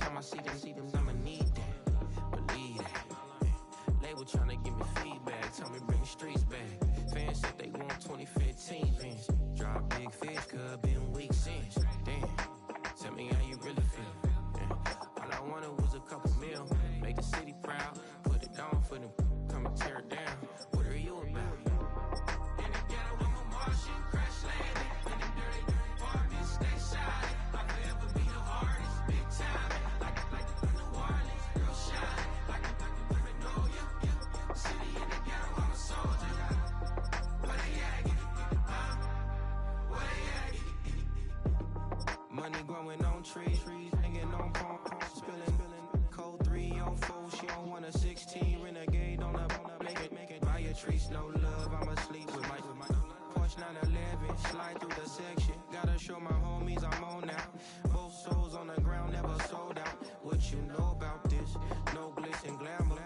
time I see them, I'ma need that. Believe that. Label tryna give me feedback, tell me bring the streets back. Fans said they want 2015 Vince. Drop big fish, cuz been weeks since. Damn, tell me how you really feel. Yeah. All I wanted was a couple mil, make the city proud, put it down for them, come and tear it down. What are you about? In the ghetto, I'm a Martian, crash landing. In the dirty apartments, stay silent. I'll forever be the hardest, big time. Like New Orleans, real shine. Like Magnolia, yeah. City in the ghetto, I'm a soldier. Where they at? Where they at? Money growing on trees, hanging on palms, spilling. Code 304, she don't want a 16. Renegade on up, make it. Buy a trees, no love, I'ma sleep with my Porsche 911, slide through the section. Gotta show my homies I'm on now. Both souls on the ground, never sold out. What you know about this? No glitz and glamour.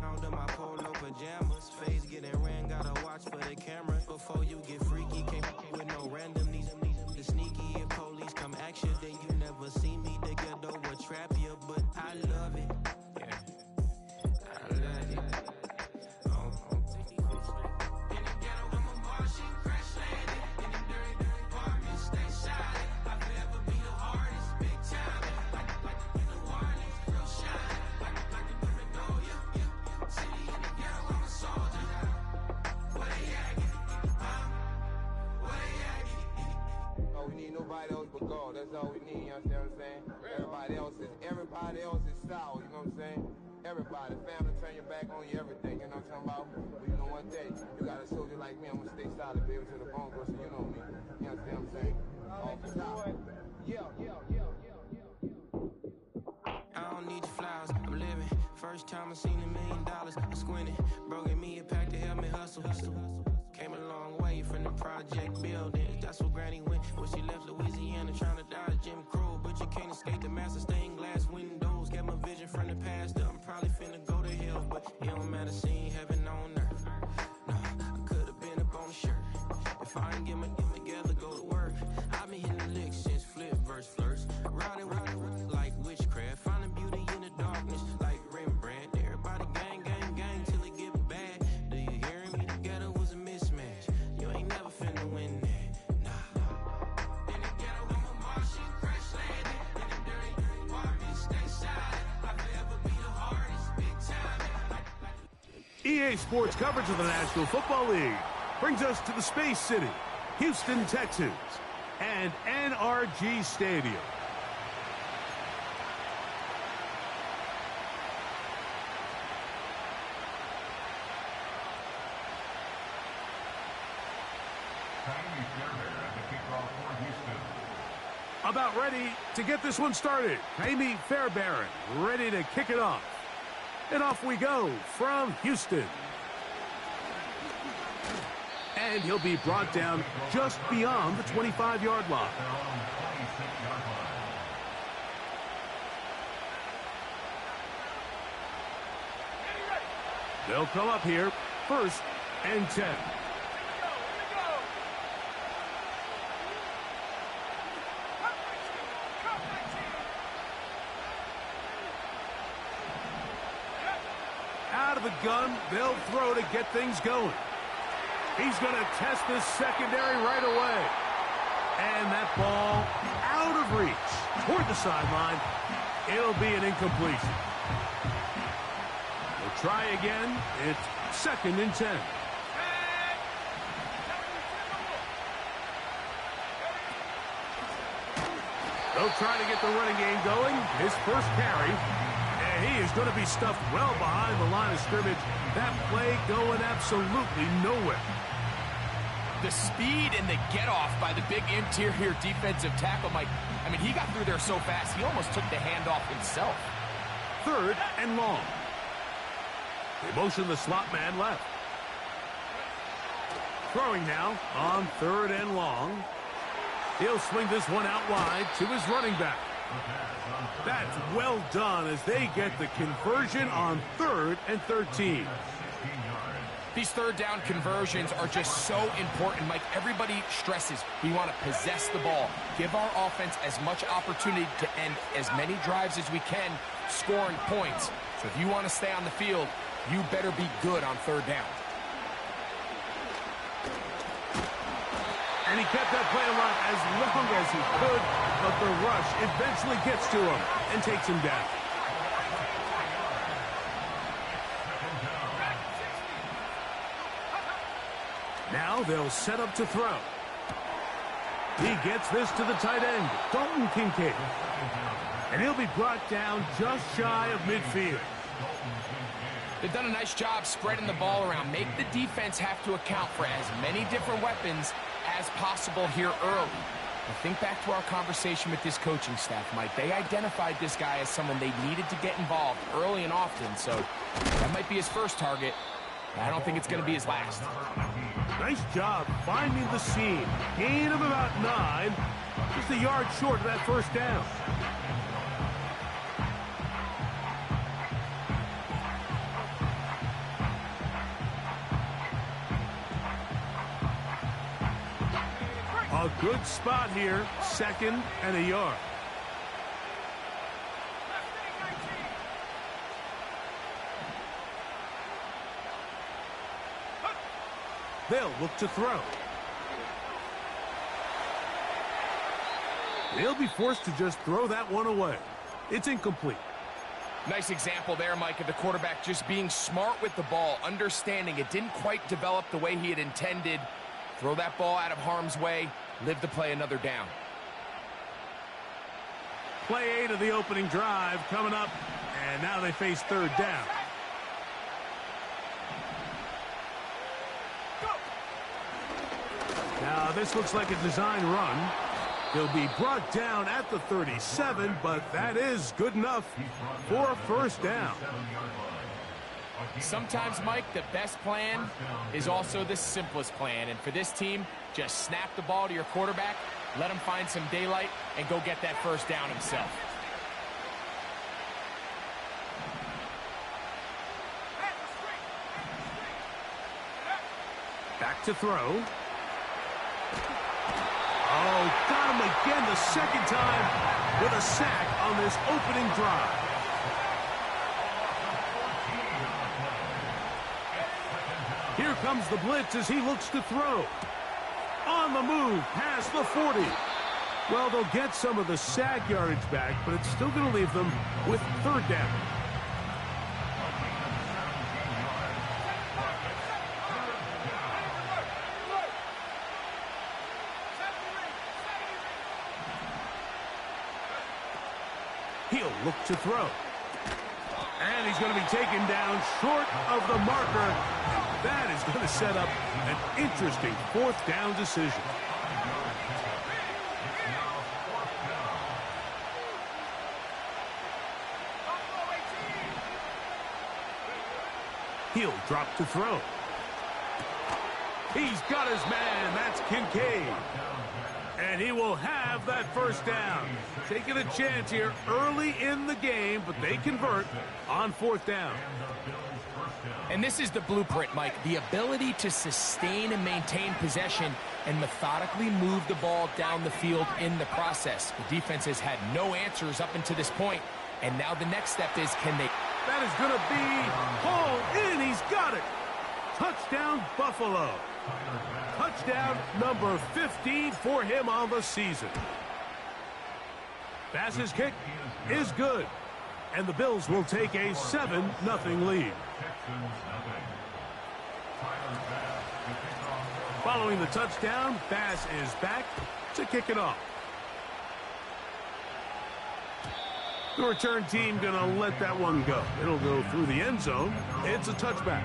Under my polo pajamas, face getting ran, gotta watch for the camera. Before you get freaky, can't with no random. The sneaky if police come action, then you never see me. The ghetto will trap you, but I love it. Yeah, I love it. In the ghetto, I'm a Martian, crash landing. In the dirty apartments, stay silent. I'll forever be the hardest, big time. Like New Orleans, real shine. Like Magnolia, yeah. City in the ghetto, I'm a soldier. Where they at? Where they at? Oh, we need nobody else but God. That's all we need, you understand what I'm saying? Everybody else is sour, you know what I'm saying? Everybody, family, turn your back on you, everything, you know what I'm talking about? But you know one thing, you got a soldier like me, I'm gonna stay solid, baby, to the bone, bro, so you know me. You understand what I'm saying? Off the top. I don't need the flowers, I'm living. First time I seen $1 million, I squinted. Bro gave me a pack to help me hustle. Came a long way from the project buildings. That's where Granny went when she left Louisiana, trying to dodge Jim Crow. But you can't escape the master stained glass windows. Got my vision from the past. I'm probably finna go to hell, but it don't matter, seeing heaven on earth. No, I could've been up on the shirt. If I ain't get my together, go to work. I've been hitting the licks since flip verse flirts. Riding with like witchcraft, finding beauty in the darkness like Rembrandt. Everybody gang, gang, gang till it get bad. Do you hear me? The ghetto was a mismatch. You ain't never finna win that. Nah. In the ghetto, I'm a Martian, crash landing. In the dirty apartments, stay silent. I'll forever be the hardest, big time. EA Sports coverage of the National Football League brings us to the Space City, Houston, Texas, and NRG Stadium. About ready to get this one started. Amy Fairbairn ready to kick it off. And off we go from Houston. And he'll be brought down just beyond the 25-yard line. They'll come up here, 1st and 10. Out of the gun, they'll throw to get things going. He's going to test this secondary right away. And that ball out of reach toward the sideline. It'll be an incompletion. We'll try again. It's 2nd and 10. They'll try to get the running game going. His first carry. And he is going to be stuffed well behind the line of scrimmage. That play going absolutely nowhere. The speed and the get-off by the big interior defensive tackle, Mike. I mean, he got through there so fast, he almost took the handoff himself. 3rd and long. They motion the slot man left. Throwing now on 3rd and long. He'll swing this one out wide to his running back. That's well done as they get the conversion on 3rd and 13. These third down conversions are just so important, Mike. Everybody stresses we want to possess the ball, give our offense as much opportunity to end as many drives as we can, scoring points. So if you want to stay on the field, you better be good on third down. And he kept that play alive as long as he could, but the rush eventually gets to him and takes him down. Now they'll set up to throw. He gets this to the tight end, Dalton Kincaid. And he'll be brought down just shy of midfield. They've done a nice job spreading the ball around. Make the defense have to account for as many different weapons as possible here early. I think back to our conversation with this coaching staff, Mike. They identified this guy as someone they needed to get involved early and often, so that might be his first target. I don't think it's going to be his last. Nice job finding the seam. Gain of about 9. Just a yard short of that first down. A good spot here. 2nd and a yard. They'll look to throw. They'll be forced to just throw that one away. It's incomplete. Nice example there, Mike, of the quarterback just being smart with the ball, understanding it didn't quite develop the way he had intended. Throw that ball out of harm's way, live to play another down. Play 8 of the opening drive coming up, and now they face third down. Now, this looks like a design run. He'll be brought down at the 37, but that is good enough for a first down. Sometimes, Mike, the best plan is also the simplest plan. And for this team, just snap the ball to your quarterback, let him find some daylight, and go get that first down himself. Back to throw. Oh, got him again the second time with a sack on this opening drive. Here comes the blitz as he looks to throw. On the move, past the 40. Well, they'll get some of the sack yardage back, but it's still going to leave them with third down. He'll look to throw. And he's going to be taken down short of the marker. That is going to set up an interesting fourth down decision. He'll drop to throw. He's got his man. That's Kincaid. And he will have that first down. Taking a chance here early in the game, but they convert on fourth down. And this is the blueprint, Mike. The ability to sustain and maintain possession and methodically move the ball down the field in the process. The defense has had no answers up until this point, and now the next step is, can they... That is going to be hauled in. He's got it. Touchdown, Buffalo. Touchdown number 15 for him on the season. Bass's kick is good. And the Bills will take a 7-0 lead. Following the touchdown, Bass is back to kick it off. The return team going to let that one go. It'll go through the end zone. It's a touchback.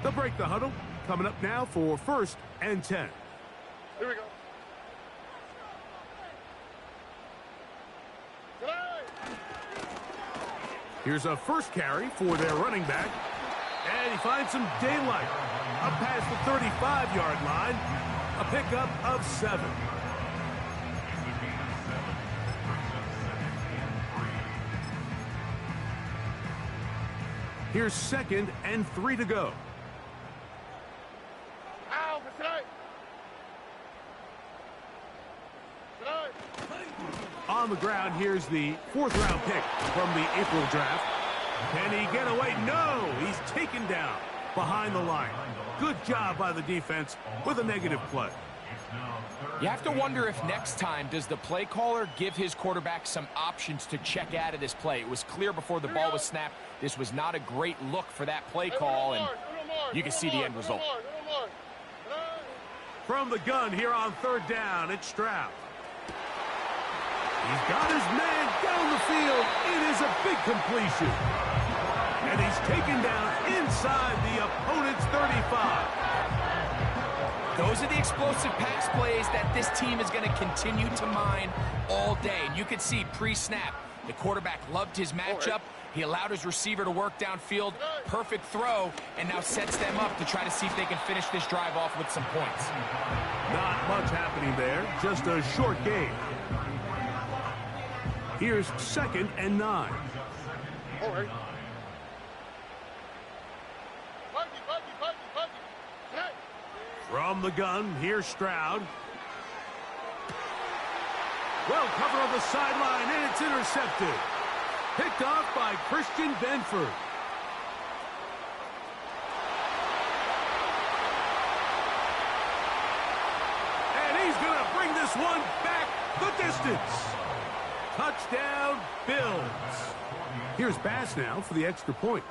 They'll break the huddle. Coming up now for 1st and 10. Here we go. Here's a first carry for their running back. And he finds some daylight. Up past the 35-yard line. A pickup of 7. Here's 2nd and 3 to go. On the ground, here's the 4th-round pick from the April draft. Can he get away? No! He's taken down behind the line. Good job by the defense with a negative play. You have to wonder if next time does the play caller give his quarterback some options to check out of this play. It was clear before the ball was snapped. This was not a great look for that play call, and you can see the end result. From the gun here on 3rd down, it's Stroud. He's got his man down the field. It is a big completion. And he's taken down inside the opponent's 35. Those are the explosive pass plays that this team is going to continue to mine all day. And you can see pre-snap, the quarterback loved his matchup. He allowed his receiver to work downfield. Perfect throw, and now sets them up to try to see if they can finish this drive off with some points. Not much happening there, just a short game. Here's 2nd and 9. From the gun, here's Stroud. Well covered on the sideline, and it's intercepted. Picked off by Christian Benford. And he's going to bring this one back the distance. Touchdown, Bills. Here's Bass now for the extra point.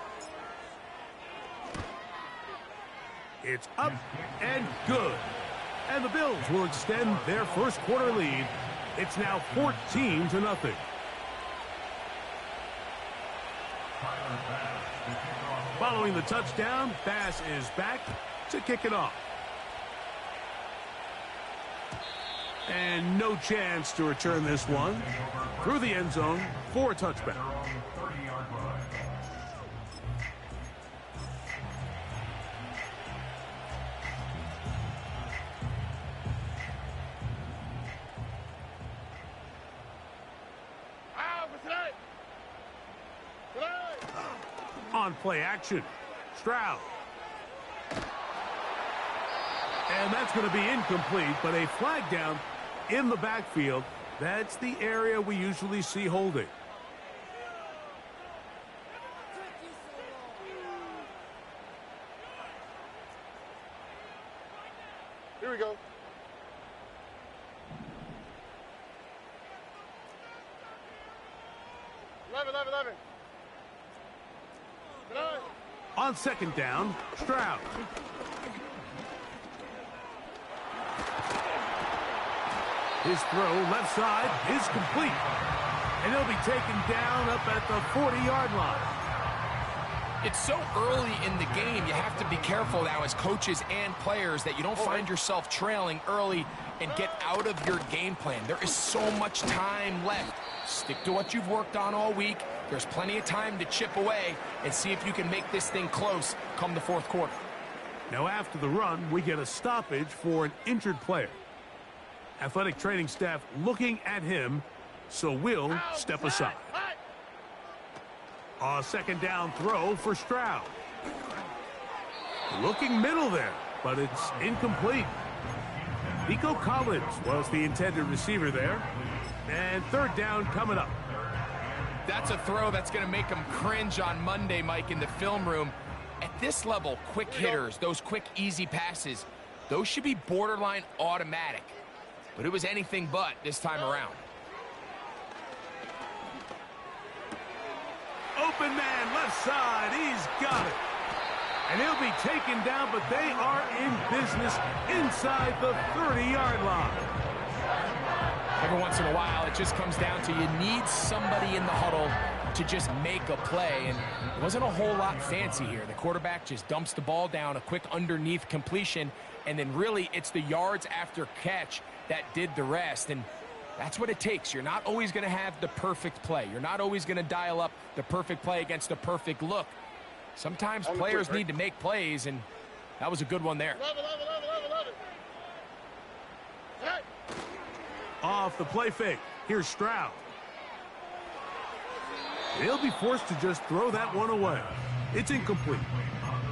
It's up and good. And the Bills will extend their first quarter lead. It's now 14-0. Following the touchdown, Bass is back to kick it off. And no chance to return this one through the end zone for a touchback. On play action, Stroud. And that's going to be incomplete, but a flag down in the backfield. That's the area we usually see holding. Here we go. Eleven. On 2nd down, Stroud. His throw left side is complete. And he'll be taken down up at the 40-yard line. It's so early in the game, you have to be careful now as coaches and players that you don't find yourself trailing early and get out of your game plan. There is so much time left. Stick to what you've worked on all week. There's plenty of time to chip away and see if you can make this thing close come the 4th quarter. Now after the run, we get a stoppage for an injured player. Athletic training staff looking at him, so we'll step aside. A 2nd down throw for Stroud. Looking middle there, but it's incomplete. Nico Collins was the intended receiver there. And 3rd down coming up. That's a throw that's going to make them cringe on Monday, Mike, in the film room. At this level, quick hitters, those quick, easy passes, those should be borderline automatic. But it was anything but this time around. Open man, left side, he's got it. And he'll be taken down, but they are in business inside the 30-yard line. Every once in a while, it just comes down to you need somebody in the huddle to just make a play, and it wasn't a whole lot fancy here. The quarterback just dumps the ball down, a quick underneath completion, and then really it's the yards after catch that did the rest, and that's what it takes. You're not always going to have the perfect play. You're not always going to dial up the perfect play against the perfect look. Sometimes players need to make plays, and that was a good one there. Off the play fake. Here's Stroud. He'll be forced to just throw that one away. It's incomplete.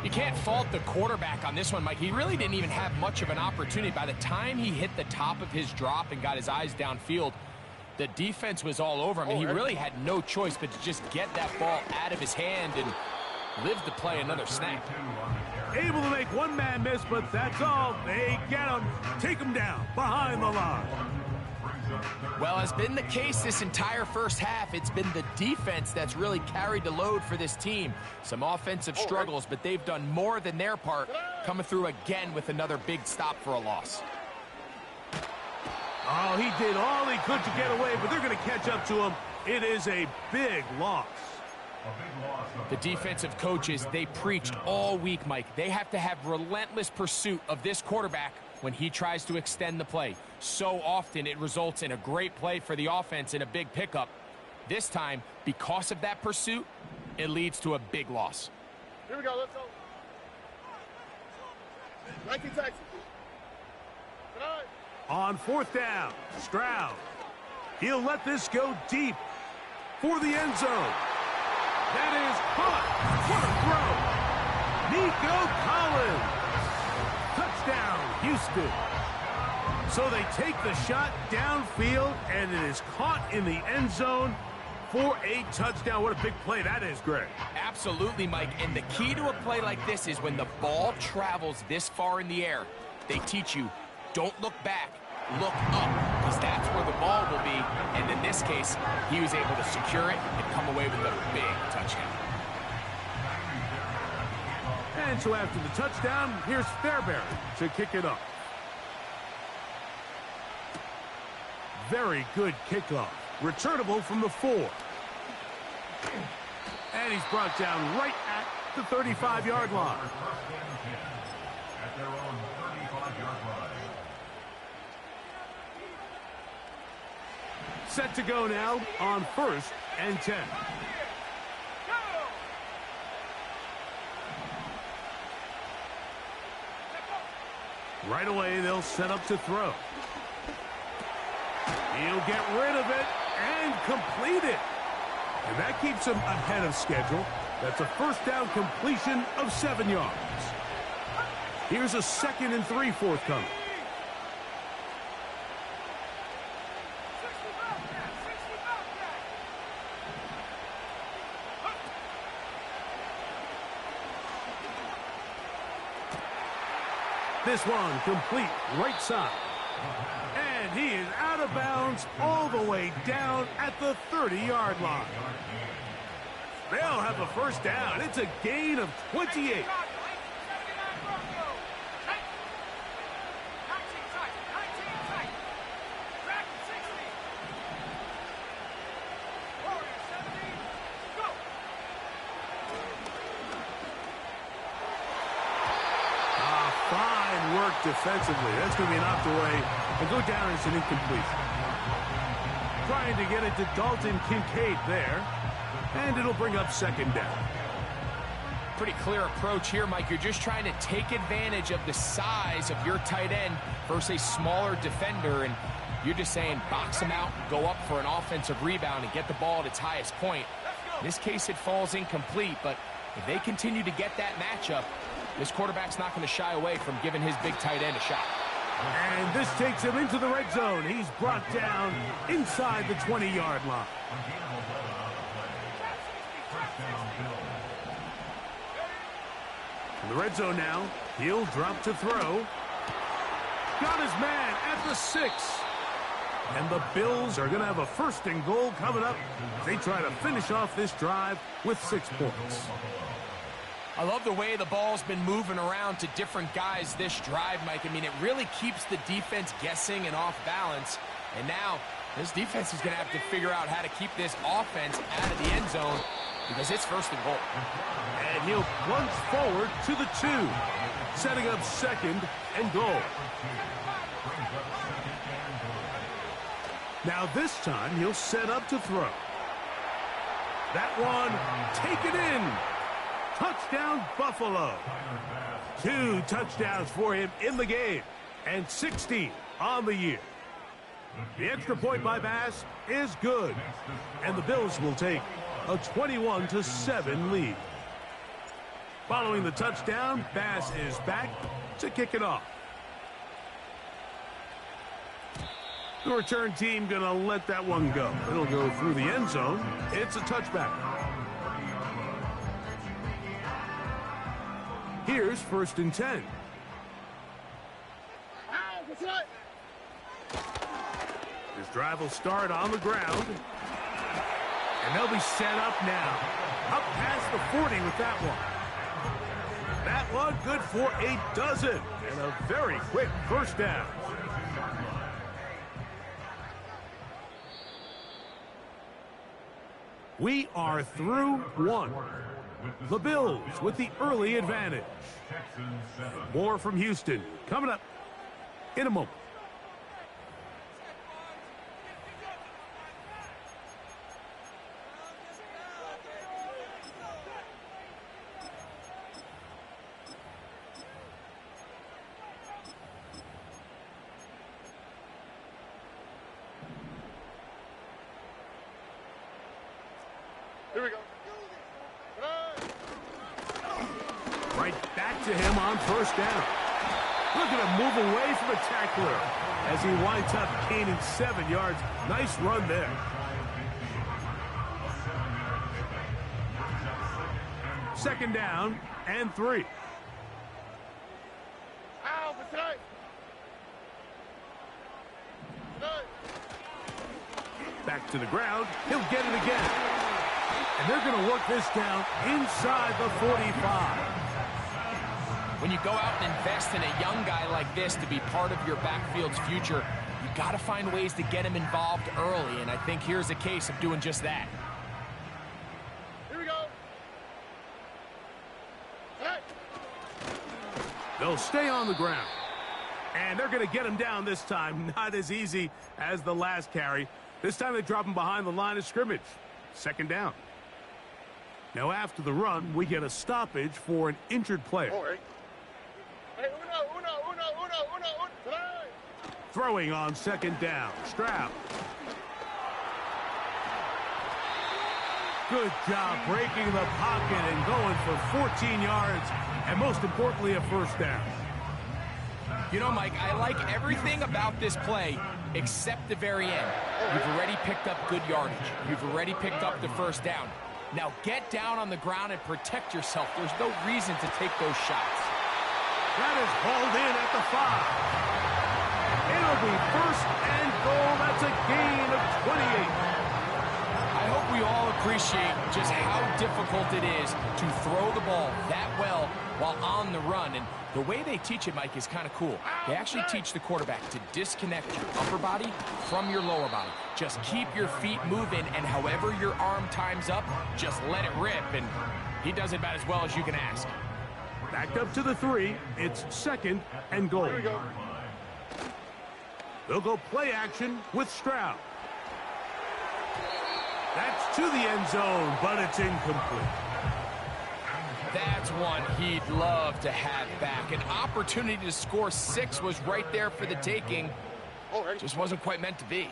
You can't fault the quarterback on this one, Mike. He really didn't even have much of an opportunity. By the time he hit the top of his drop and got his eyes downfield, the defense was all over him, and he really had no choice but to just get that ball out of his hand and live to play another snap. Able to make one man miss, but that's all. They get him, take him down behind the line. Well, as been the case this entire first half, it's been the defense that's really carried the load for this team. Some offensive struggles, but they've done more than their part, coming through again with another big stop for a loss. Oh, he did all he could to get away, but they're going to catch up to him. It is a big loss. The defensive coaches, they preached all week, Mike. They have to have relentless pursuit of this quarterback when he tries to extend the play. So often it results in a great play for the offense and a big pickup. This time, because of that pursuit, it leads to a big loss. Here we go, let's go. 19 Texas. On fourth down, Stroud. He'll let this go deep for the end zone. That is caught. What a throw. Nico Collins. Touchdown, Houston. So they take the shot downfield, and it is caught in the end zone for a touchdown. What a big play that is, Greg. Absolutely, Mike. And the key to a play like this is when the ball travels this far in the air, they teach you, don't look back, look up, because that's where the ball will be. And in this case, he was able to secure it and come away with a big touchdown. And so after the touchdown, here's Fairbairn to kick it off. Very good kickoff. Returnable from the 4. And he's brought down right at the 35-yard line. Set to go now on 1st and 10. Right away, they'll set up to throw. He'll get rid of it and complete it. And that keeps him ahead of schedule. That's a first down completion of 7 yards. Here's a 2nd and 3 forthcoming. This one complete right side. And he is out of bounds all the way down at the 30-yard line. They'll have a first down. It's a gain of 28. Defensively, that's going to be knocked away and go down as an incompletion. Trying to get it to Dalton Kincaid there, and it'll bring up 2nd down. Pretty clear approach here, Mike. You're just trying to take advantage of the size of your tight end versus a smaller defender, and you're just saying box him out, go up for an offensive rebound, and get the ball at its highest point. In this case, it falls incomplete, but if they continue to get that matchup, this quarterback's not going to shy away from giving his big tight end a shot. And this takes him into the red zone. He's brought down inside the 20-yard line. In the red zone now, he'll drop to throw. Got his man at the 6. And the Bills are going to have a 1st and goal coming up as they try to finish off this drive with 6 points. I love the way the ball's been moving around to different guys this drive, Mike. I mean, it really keeps the defense guessing and off balance. And now, this defense is going to have to figure out how to keep this offense out of the end zone because it's 1st and goal. And he'll plunge forward to the 2, setting up 2nd and goal. Now this time, he'll set up to throw. That one, take it in. Touchdown, Buffalo. 2 touchdowns for him in the game, and 16 on the year. The extra point by Bass is good, and the Bills will take a 21-7 lead. Following the touchdown, Bass is back to kick it off. The return team going to let that one go. It'll go through the end zone. It's a touchback. Here's 1st and 10. This drive will start on the ground. And they'll be set up now. Up past the 40 with that one. That one good for a dozen. And a very quick first down. We are through 1. The Bills with the early advantage. More from Houston coming up in a moment. Here we go. Right back to him on 1st down. Look at him move away from a tackler as he winds up gaining 7 yards. Nice run there. Second down and 3. Back to the ground. He'll get it again. And they're going to work this down inside the 45. When you go out and invest in a young guy like this to be part of your backfield's future, you got to find ways to get him involved early, and I think here's a case of doing just that. Here we go. Hey. They'll stay on the ground. And they're going to get him down this time. Not as easy as the last carry. This time they drop him behind the line of scrimmage. Second down. Now after the run, we get a stoppage for an injured player. All right. Hey, uno. Throwing on second down. Stroud. Good job breaking the pocket and going for 14 yards. And most importantly, a first down. You know, Mike, I like everything about this play except the very end. You've already picked up good yardage. You've already picked up the first down. Now get down on the ground and protect yourself. There's no reason to take those shots. That is hauled in at the 5. It'll be 1st and goal. That's a gain of 28. I hope we all appreciate just how difficult it is to throw the ball that well while on the run. And the way they teach it, Mike, is kind of cool. They actually teach the quarterback to disconnect your upper body from your lower body. Just keep your feet moving, and however your arm times up, just let it rip. And he does it about as well as you can ask. Backed up to the 3. It's 2nd and goal. Here we go. They'll go play action with Stroud. That's to the end zone, but it's incomplete. That's one he'd love to have back. An opportunity to score 6 was right there for the taking. Just wasn't quite meant to be.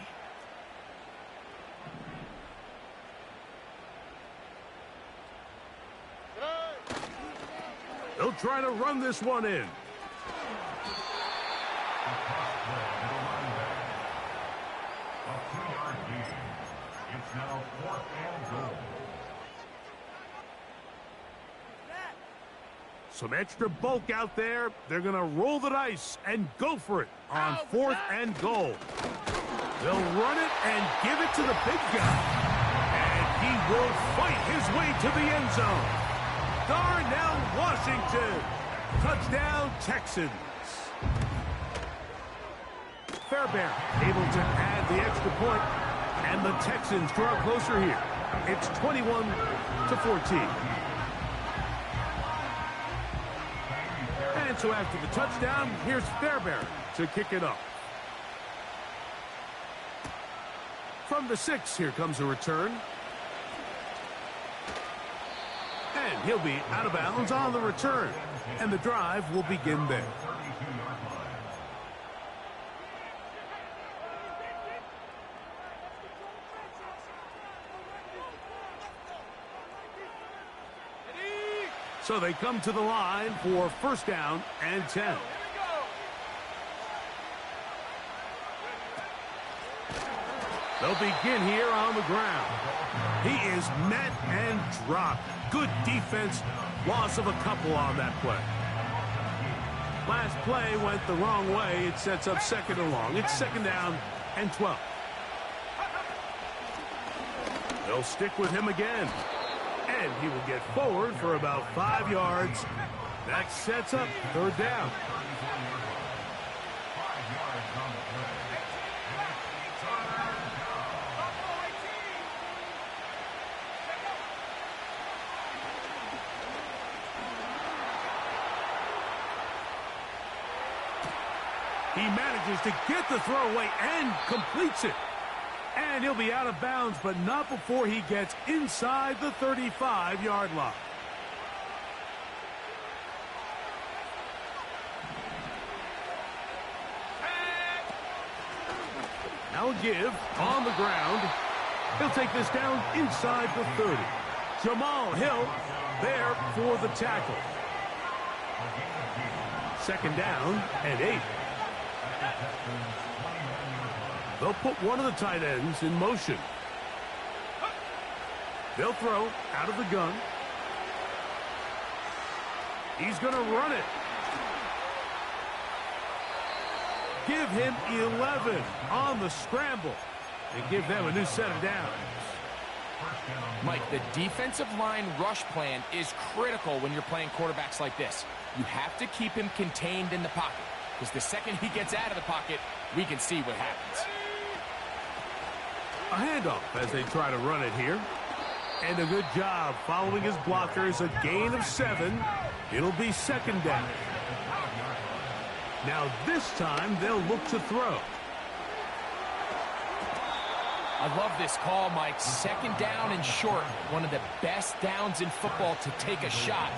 They'll try to run this one in. It's now 4th and goal. Some extra bulk out there. They're going to roll the dice and go for it on 4th and goal. They'll run it and give it to the big guy. And he will fight his way to the end zone. Darnell Washington. Touchdown, Texans. Fairbairn able to add the extra point. And the Texans draw closer here. It's 21-14. And so after the touchdown, here's Fairbairn to kick it off. From the 6, here comes a return. And He'll be out of bounds on the return, and the drive will begin there. So they come to the line for first down and 10. They'll begin here on the ground. He is met and dropped. Good defense. Loss of a couple on that play. Last play went the wrong way. It sets up second and long. It's second down and 12. They'll stick with him again. And he will get forward for about 5 yards. That sets up third down. He manages to get the throw away and completes it. And he'll be out of bounds, but not before he gets inside the 35-yard line. Now a give on the ground. He'll take this down inside the 30. Jamal Hill there for the tackle. Second down and 8. They'll put one of the tight ends in motion. They'll throw out of the gun. He's going to run it. Give him 11 on the scramble and give them a new set of downs. Mike, the defensive line rush plan is critical when you're playing quarterbacks like this. You have to keep him contained in the pocket, because the second he gets out of the pocket, we can see what happens. A handoff as they try to run it here. And a good job following his blockers. A gain of 7. It'll be second down. Now this time they'll look to throw. I love this call, Mike. Second down and short. One of the best downs in football to take a shot.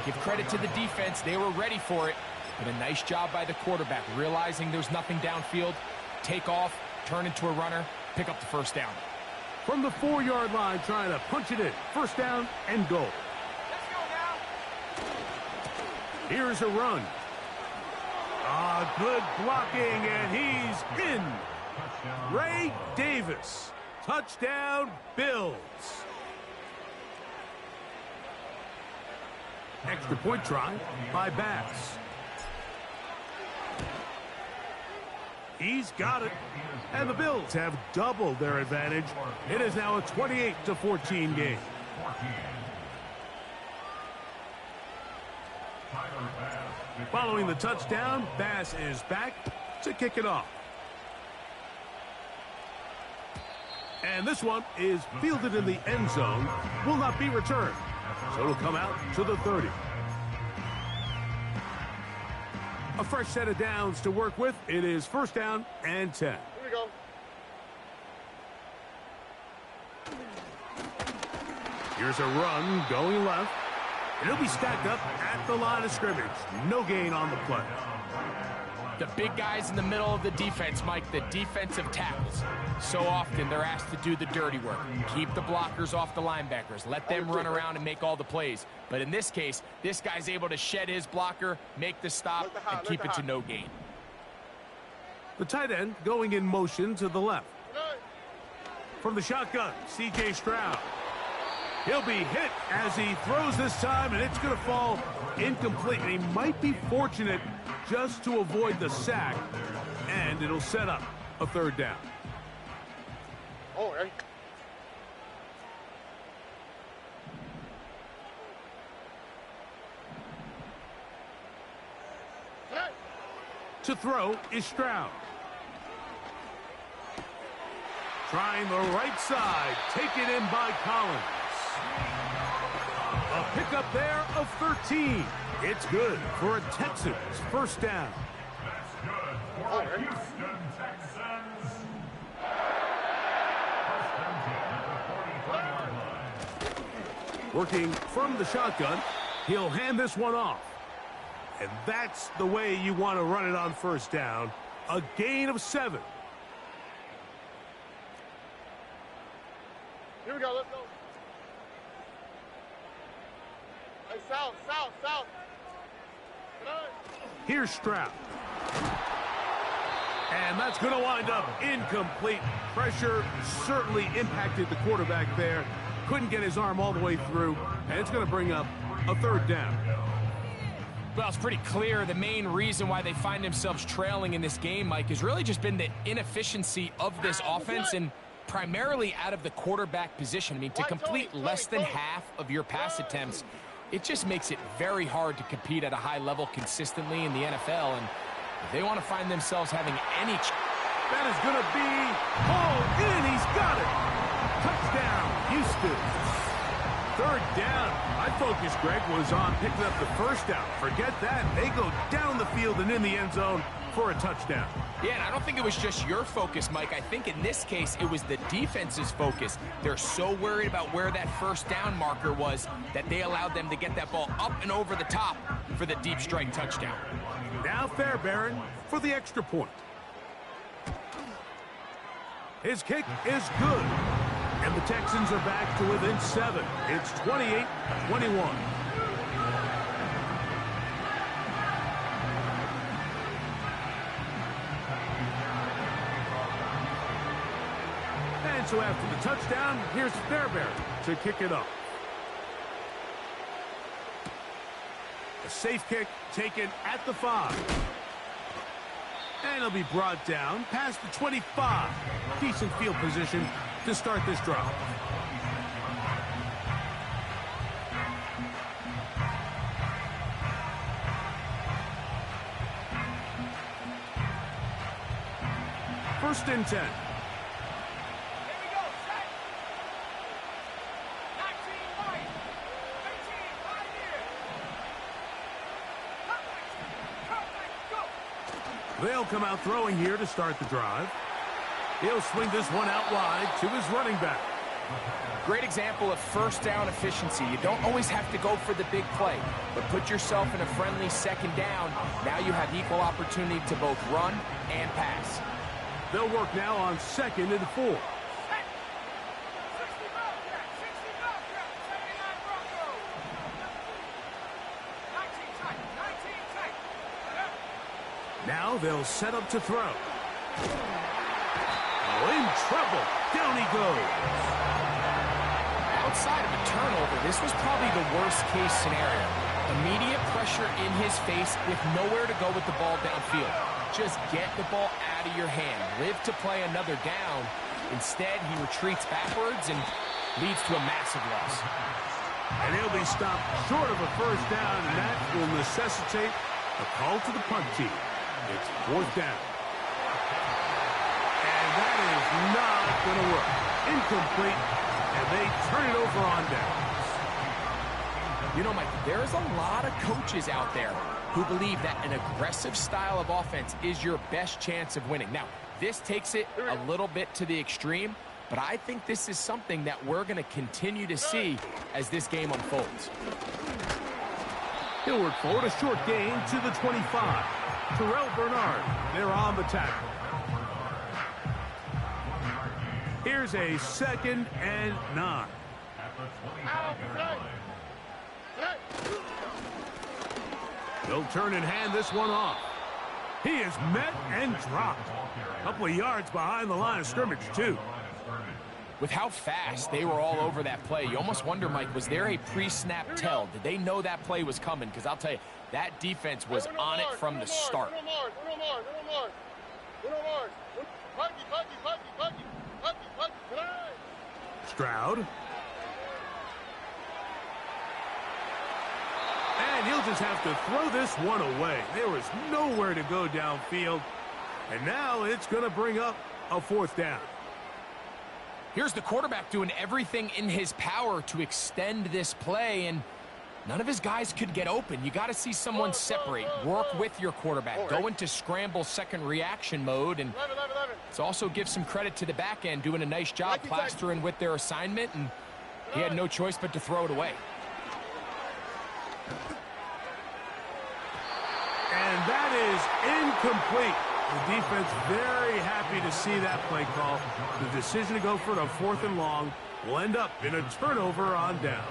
Give credit to the defense. They were ready for it. But a nice job by the quarterback, realizing there's nothing downfield. Take off, turn into a runner, pick up the first down. From the 4-yard line, trying to punch it in. First down and goal. Let's go now. Here's a run. Good blocking, and he's in. Ray Davis. Touchdown, Bills. Extra point try by Bass. He's got it. And the Bills have doubled their advantage. It is now a 28-14 game. Following the touchdown, Bass is back to kick it off. And this one is fielded in the end zone. Will not be returned. So it'll come out to the 30. A fresh set of downs to work with. It is first down and 10. Here we go. Here's a run going left. And he'll be stacked up at the line of scrimmage. No gain on the play. The big guys in the middle of the defense, Mike, the defensive tackles. So often they're asked to do the dirty work. Keep the blockers off the linebackers. Let them run around and make all the plays. But in this case, this guy's able to shed his blocker, make the stop, and keep it to no gain. The tight end going in motion to the left. From the shotgun, C.J. Stroud. He'll be hit as he throws this time, and it's going to fall incomplete. And he might be fortunate just to avoid the sack, and it'll set up a third down. Oh, right. To throw is Stroud. Trying the right side. Taken in by Collins. A pickup there of 13. It's good for a Texans first down. That's good for a Houston Texans. First and 10 at the 45-yard line. Working from the shotgun, he'll hand this one off. And that's the way you want to run it on first down. A gain of 7. Here we go, let's go. Hey, south. Here's Stroud. And that's going to wind up incomplete. Pressure certainly impacted the quarterback there. Couldn't get his arm all the way through, and it's going to bring up a 3rd down. Well, it's pretty clear the main reason why they find themselves trailing in this game, Mike, has really just been the inefficiency of this offense and primarily out of the quarterback position. I mean, to complete less than half of your pass attempts, it just makes it very hard to compete at a high level consistently in the NFL. And if they want to find themselves having any that is going to be hauled in. He's got it. Touchdown, Houston. 3rd down. My focus, Greg, was on picking up the 1st down. Forget that. They go down the field and in the end zone for a touchdown. Yeah, and I don't think it was just your focus, Mike. I think in this case, it was the defense's focus. They're so worried about where that 1st down marker was that they allowed them to get that ball up and over the top for the deep strike touchdown. Now Fairbairn for the extra point. His kick is good. And the Texans are back to within 7. It's 28-21. And so after the touchdown, here's Fairbairn to kick it up. A safe kick taken at the 5. And he'll be brought down past the 25. Decent field position to start this drive. First and 10. They'll come out throwing here to start the drive. He'll swing this one out wide to his running back. Great example of 1st down efficiency. You don't always have to go for the big play, but put yourself in a friendly 2nd down. Now you have equal opportunity to both run and pass. They'll work now on 2nd and 4. Now they'll set up to throw. Oh, in trouble. Down he goes. Outside of a turnover, this was probably the worst-case scenario. Immediate pressure in his face with nowhere to go with the ball downfield. Just get the ball out of your hand. Live to play another down. Instead, he retreats backwards and leads to a massive loss. And he'll be stopped short of a 1st down, and that will necessitate a call to the punt team. It's 4th down. And that is not going to work. Incomplete, and they turn it over on downs. You know, Mike, there's a lot of coaches out there who believe that an aggressive style of offense is your best chance of winning. Now, this takes it a little bit to the extreme, but I think this is something that we're going to continue to see as this game unfolds. He'll work forward, a short gain to the 25. Terrell Bernard, they're on the tackle. Here's a 2nd and 9. They'll turn and hand this one off. He is met and dropped. A couple of yards behind the line of scrimmage, too. With how fast they were all over that play, you almost wonder, Mike, was there a pre-snap tell? Did they know that play was coming? Because I'll tell you, that defense was on it from the start. Stroud. And he'll just have to throw this one away. There was nowhere to go downfield. And now it's going to bring up a 4th down. Here's the quarterback doing everything in his power to extend this play, and none of his guys could get open. You got to see someone separate, work with your quarterback, go into scramble 2nd reaction mode, and let's also give some credit to the back end doing a nice job plastering with their assignment and He had no choice but to throw it away. And that is incomplete. The defense very happy to see that play call. The decision to go for it on 4th and long will end up in a turnover on downs.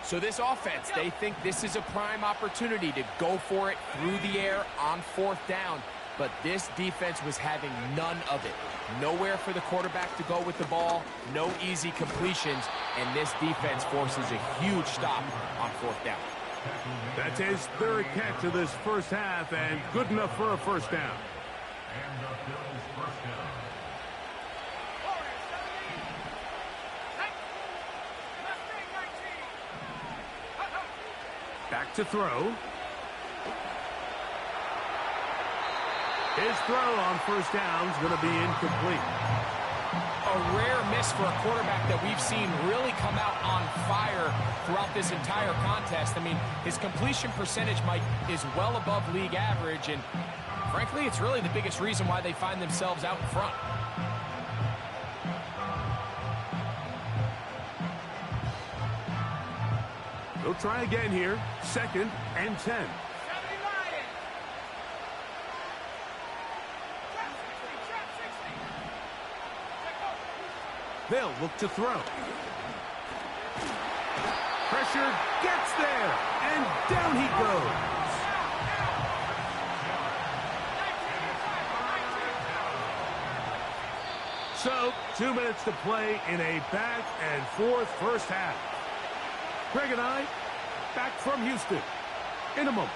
So this offense, they think this is a prime opportunity to go for it through the air on 4th down. But this defense was having none of it. Nowhere for the quarterback to go with the ball, no easy completions, and this defense forces a huge stop on 4th down. That's his 3rd catch of this first half, and good enough for a first down. And the Bills' first down. Back to throw. His throw on first down is going to be incomplete. A rare miss for a quarterback that we've seen really come out on fire throughout this entire contest. I mean, his completion percentage, Mike, is well above league average, and frankly, it's really the biggest reason why they find themselves out in front. They'll try again here. 2nd and 10. They'll look to throw. Pressure gets there, and down he goes. So, 2 minutes to play in a back-and-forth first half. Greg and I, back from Houston in a moment.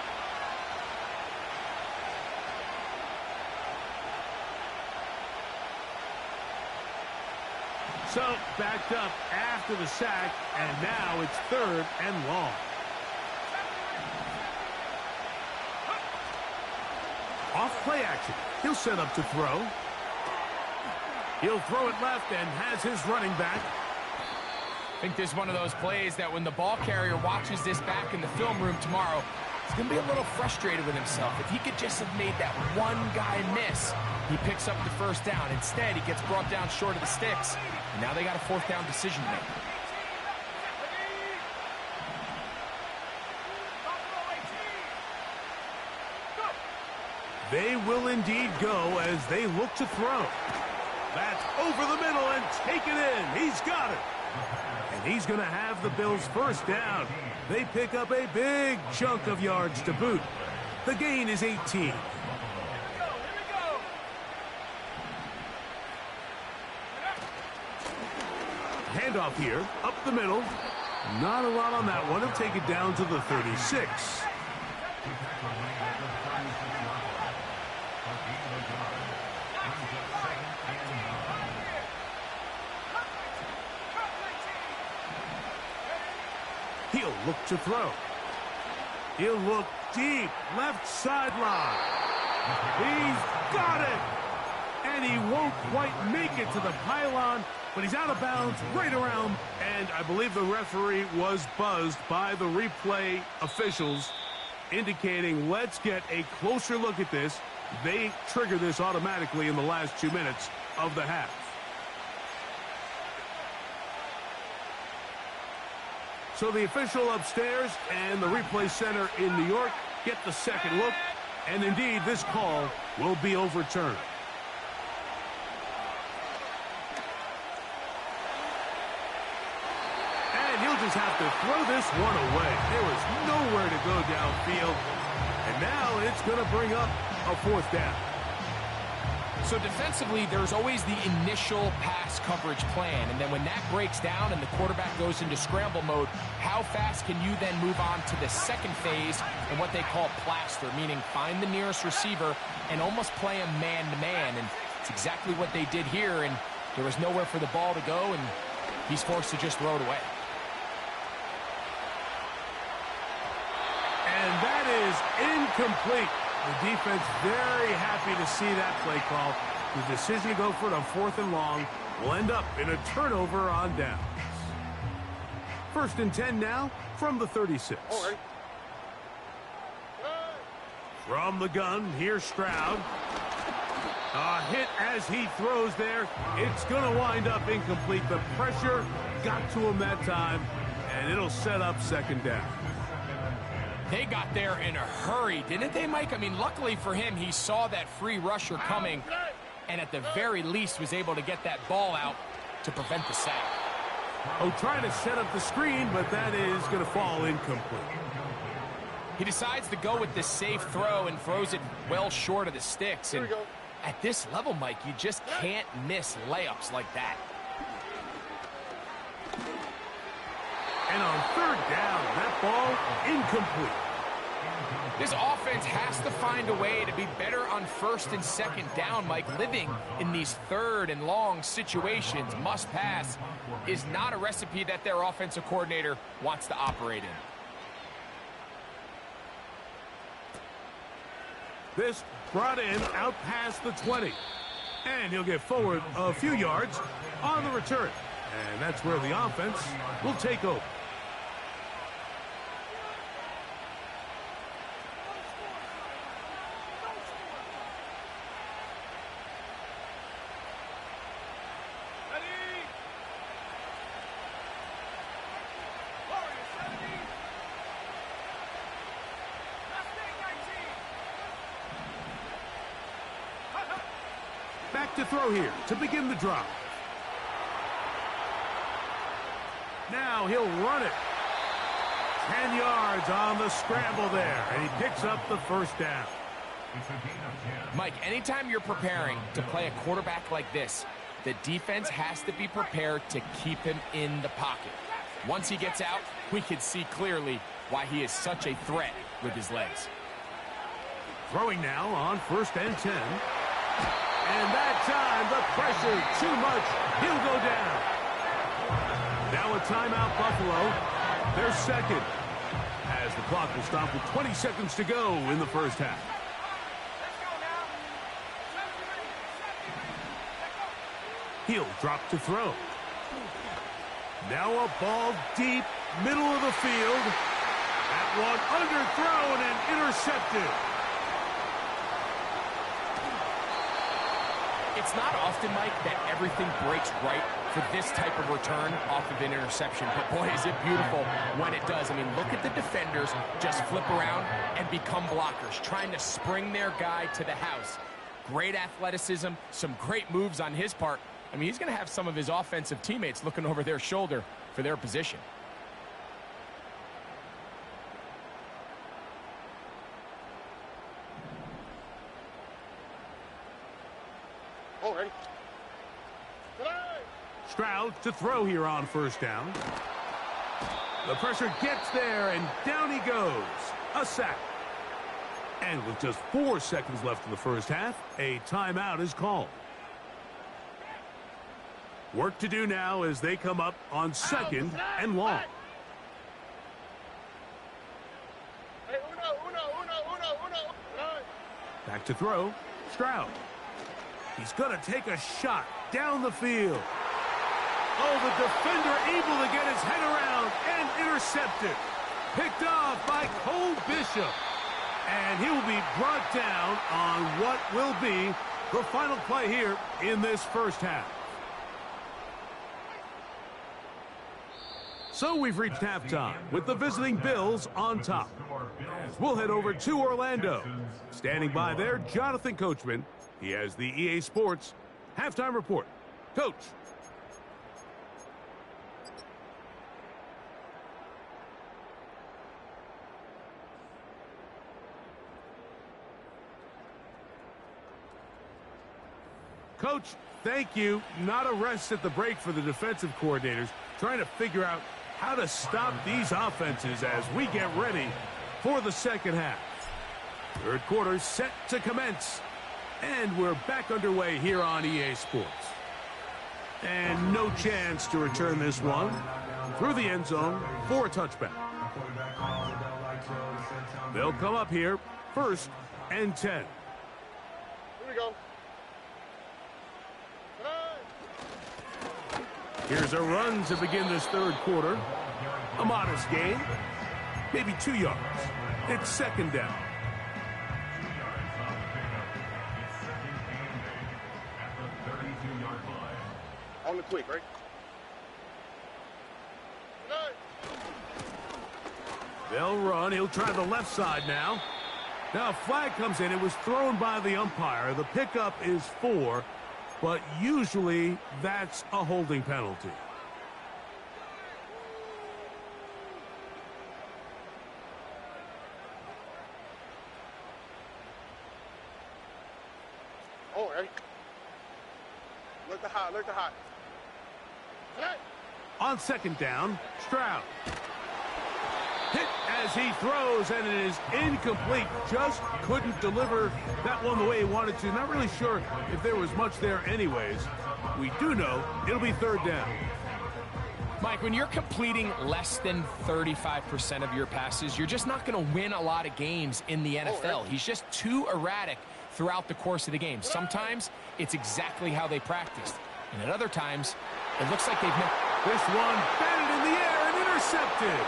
So, backed up after the sack, and now it's 3rd and long. Off play action. He'll set up to throw. He'll throw it left and has his running back. I think this is one of those plays that when the ball carrier watches this back in the film room tomorrow, he's going to be a little frustrated with himself. If he could just have made that one guy miss, he picks up the first down. Instead, he gets brought down short of the sticks. And now they got a 4th down decision to make. They will indeed go as they look to throw. That's over the middle and take it in. He's got it. And he's going to have the Bills' first down. They pick up a big chunk of yards to boot. The gain is 18. Handoff here, up the middle. Not a lot on that one. He'll take it down to the 36. He'll look to throw. He'll look deep, left sideline. He's got it! And he won't quite make it to the pylon, but he's out of bounds right around. And I believe the referee was buzzed by the replay officials, indicating let's get a closer look at this. They trigger this automatically in the last 2 minutes of the half. So the official upstairs and the replay center in New York get the second look, and indeed this call will be overturned. And he'll just have to throw this one away. There was nowhere to go downfield, and now it's going to bring up a 4th down. So defensively, there's always the initial pass coverage plan, and then when that breaks down and the quarterback goes into scramble mode, how fast can you then move on to the second phase and what they call plaster, meaning find the nearest receiver and almost play him man-to-man, and it's exactly what they did here, and there was nowhere for the ball to go, and he's forced to just throw it away. And that is incomplete. The defense very happy to see that play call. The decision to go for it on 4th and long will end up in a turnover on downs. 1st and 10 now from the 36. All right. From the gun, here's Stroud. A hit as he throws there. It's going to wind up incomplete. The pressure got to him that time, and it'll set up second down. They got there in a hurry, didn't they, Mike? I mean, luckily for him, he saw that free rusher coming, and at the very least was able to get that ball out to prevent the sack. Oh, trying to set up the screen, but that is going to fall incomplete. He decides to go with this safe throw and throws it well short of the sticks. And at this level, Mike, you just can't miss layups like that. And on third down, that ball incomplete. This offense has to find a way to be better on first and second down, Mike. Living in these third and long situations, must pass, is not a recipe that their offensive coordinator wants to operate in. This brought in out past the 20. And he'll get forward a few yards on the return. And that's where the offense will take over. Back to throw here to begin the drive. Now he'll run it. 10 yards on the scramble there, and he picks up the first down. Mike, anytime you're preparing to play a quarterback like this, the defense has to be prepared to keep him in the pocket. Once he gets out, we can see clearly why he is such a threat with his legs. Throwing now on 1st and 10. And that time, the pressure too much. He'll go down. Now a timeout, Buffalo. They're second. As the clock will stop with 20 seconds to go in the first half. He'll drop to throw. Now a ball deep, middle of the field. That one underthrown and intercepted. It's not often, Mike, that everything breaks right for this type of return off of an interception. But, boy, is it beautiful when it does. I mean, look at the defenders just flip around and become blockers, trying to spring their guy to the house. Great athleticism, some great moves on his part. I mean, he's going to have some of his offensive teammates looking over their shoulder for their position. Stroud to throw here on 1st down. The pressure gets there, and down he goes. A sack. And with just 4 seconds left in the first half, a timeout is called. Work to do now as they come up on 2nd and long. Back to throw. Stroud. He's going to take a shot down the field. Oh, the defender able to get his head around and intercepted. Picked off by Cole Bishop. And he will be brought down on what will be the final play here in this first half. So we've reached halftime with the visiting Bills on top. We'll head over to Orlando. Standing by there, Jonathan Coachman. He has the EA Sports halftime report. Coach. Coach, thank you. Not a rest at the break for the defensive coordinators, trying to figure out how to stop these offenses as we get ready for the second half. Third quarter set to commence. And we're back underway here on EA Sports. And no chance to return this one through the end zone for a touchback. They'll come up here 1st and 10. Here we go. Here's a run to begin this third quarter. A modest gain. Maybe 2 yards. It's 2nd down. quick, right? They'll run. He'll try the left side now. Now a flag comes in. It was thrown by the umpire. The pickup is 4, but usually that's a holding penalty. Oh, right. Look the hot, look the hot. On second down, Stroud. Hit as he throws, and it is incomplete. Just couldn't deliver that one the way he wanted to. Not really sure if there was much there anyways. We do know it'll be third down. Mike, when you're completing less than 35% of your passes, you're just not going to win a lot of games in the NFL. He's just too erratic throughout the course of the game. Sometimes it's exactly how they practiced. And at other times, it looks like they've never... This one batted in the air and intercepted.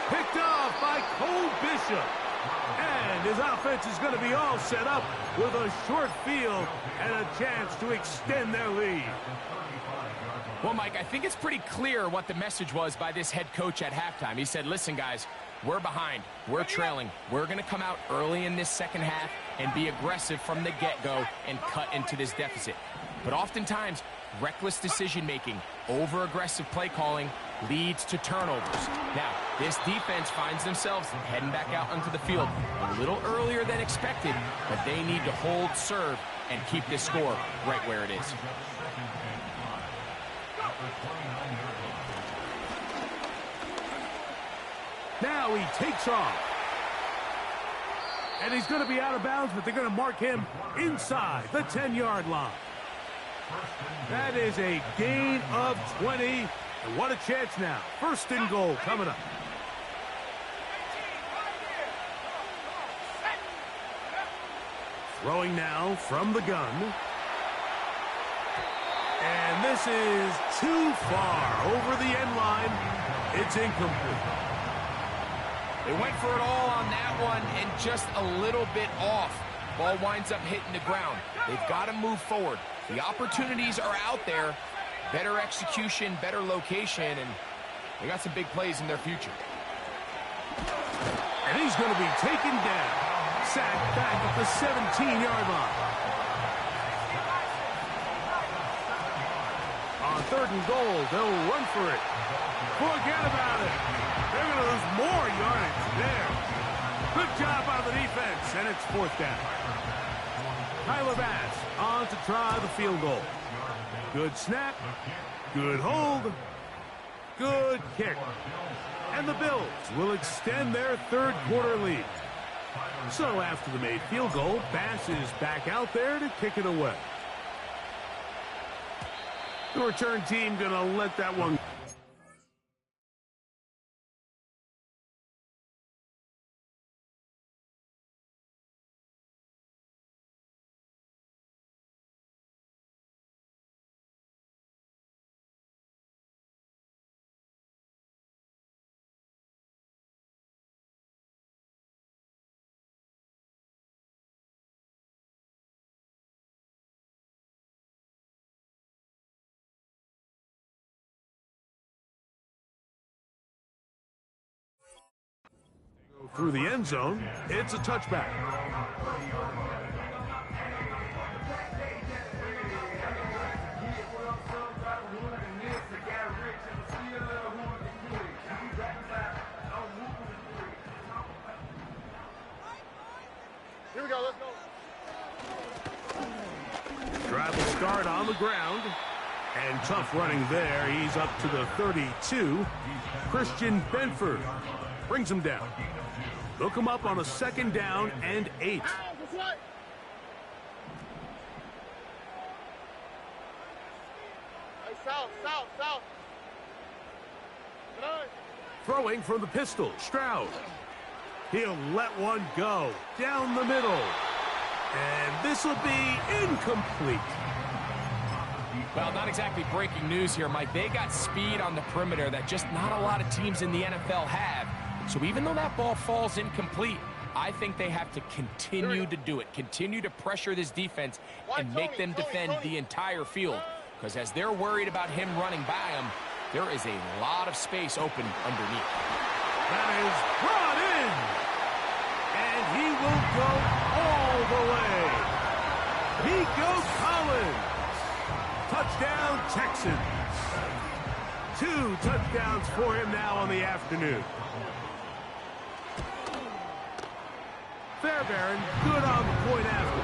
Picked off by Cole Bishop. And his offense is going to be all set up with a short field and a chance to extend their lead. Well, Mike, I think it's pretty clear what the message was by this head coach at halftime. He said, listen, guys, we're behind. We're trailing. We're going to come out early in this second half and be aggressive from the get-go and cut into this deficit. But oftentimes, reckless decision-making, over-aggressive play calling leads to turnovers. Now, this defense finds themselves heading back out onto the field a little earlier than expected, but they need to hold serve and keep this score right where it is. Now he takes off. And he's going to be out of bounds, but they're going to mark him inside the 10-yard line. That is a gain of 20. And what a chance now. First and goal coming up. Throwing now from the gun. And this is too far over the end line. It's incomplete. They went for it all on that one and just a little bit off. Ball winds up hitting the ground. They've got to move forward. The opportunities are out there. Better execution, better location, and they got some big plays in their future. And he's going to be taken down. Sacked back at the 17-yard line. On third and goal, they'll run for it. Forget about it. They're going to lose more yardage there. Good job by the defense, and it's fourth down. Tyler Bass on to try the field goal. Good snap, good hold, good kick. And the Bills will extend their third quarter lead. So after the made field goal, Bass is back out there to kick it away. The return team going to let that one go. Through the end zone, it's a touchback. Here we go, let's go. Drive will start on the ground. And tough running there. He's up to the 32. Christian Benford brings him down. Look him up on a second down and 8. South. Throwing from the pistol, Stroud. He'll let one go down the middle. And this will be incomplete. Well, not exactly breaking news here, Mike. They got speed on the perimeter that just not a lot of teams in the NFL have. So even though that ball falls incomplete, I think they have to continue to do it. Continue to pressure this defense and make them defend the entire field. because as they're worried about him running by them, there is a lot of space open underneath. That is brought in. And he will go all the way. Nico Collins. Touchdown, Texans. 2 touchdowns for him now on the afternoon. Fairbairn, good on the point after.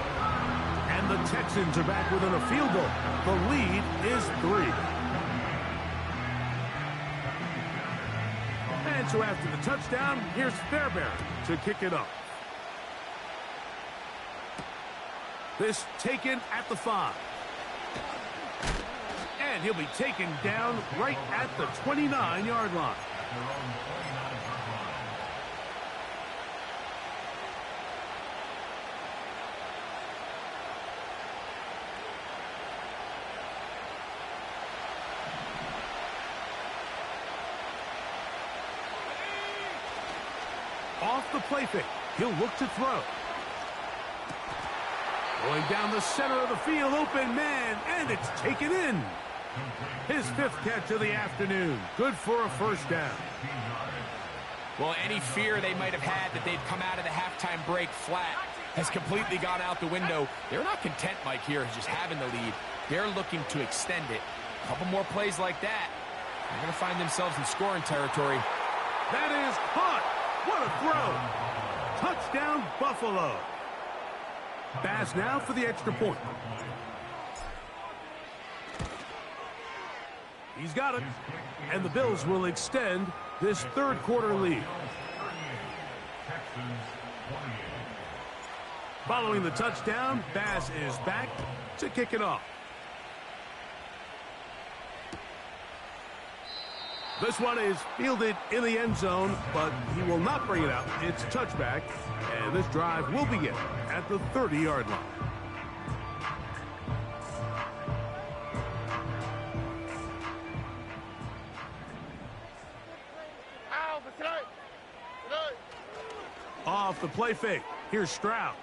And the Texans are back within a field goal. The lead is 3. And so after the touchdown, here's Fairbairn to kick it off. This taken at the 5. And he'll be taken down right at the 29-yard line. Off the play fake. He'll look to throw. Going down the center of the field, open man, and it's taken in. His 5th catch of the afternoon. Good for a first down. Well, any fear they might have had that they'd come out of the halftime break flat has completely gone out the window. They're not content, Mike, here just having the lead. They're looking to extend it. A couple more plays like that, they're going to find themselves in scoring territory. That is caught. What a throw. Touchdown, Buffalo. Bass now for the extra point. He's got it. And the Bills will extend this 3rd quarter lead. Following the touchdown, Bass is back to kick it off. This one is fielded in the end zone, but he will not bring it out. It's touchback, and this drive will begin at the 30-yard line. Off the play fake. Here's Stroud.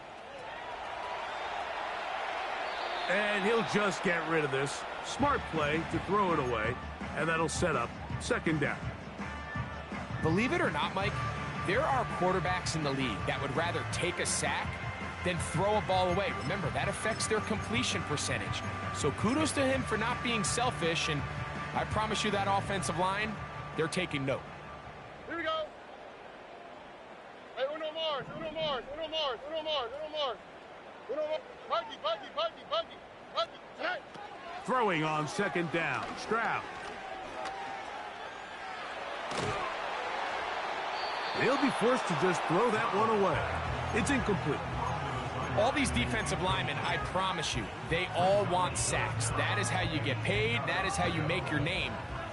And he'll just get rid of this. Smart play to throw it away, and that'll set up 2nd down. Believe it or not, Mike, there are quarterbacks in the league that would rather take a sack than throw a ball away. Remember, that affects their completion percentage. So kudos to him for not being selfish, and I promise you that offensive line, they're taking note. Here we go. Hey, uno more. Buggy. Throwing on 2nd down. Stroud. He'll be forced to just throw that one away. It's incomplete. All these defensive linemen, I promise you, they all want sacks. That is how you get paid. That is how you make your name.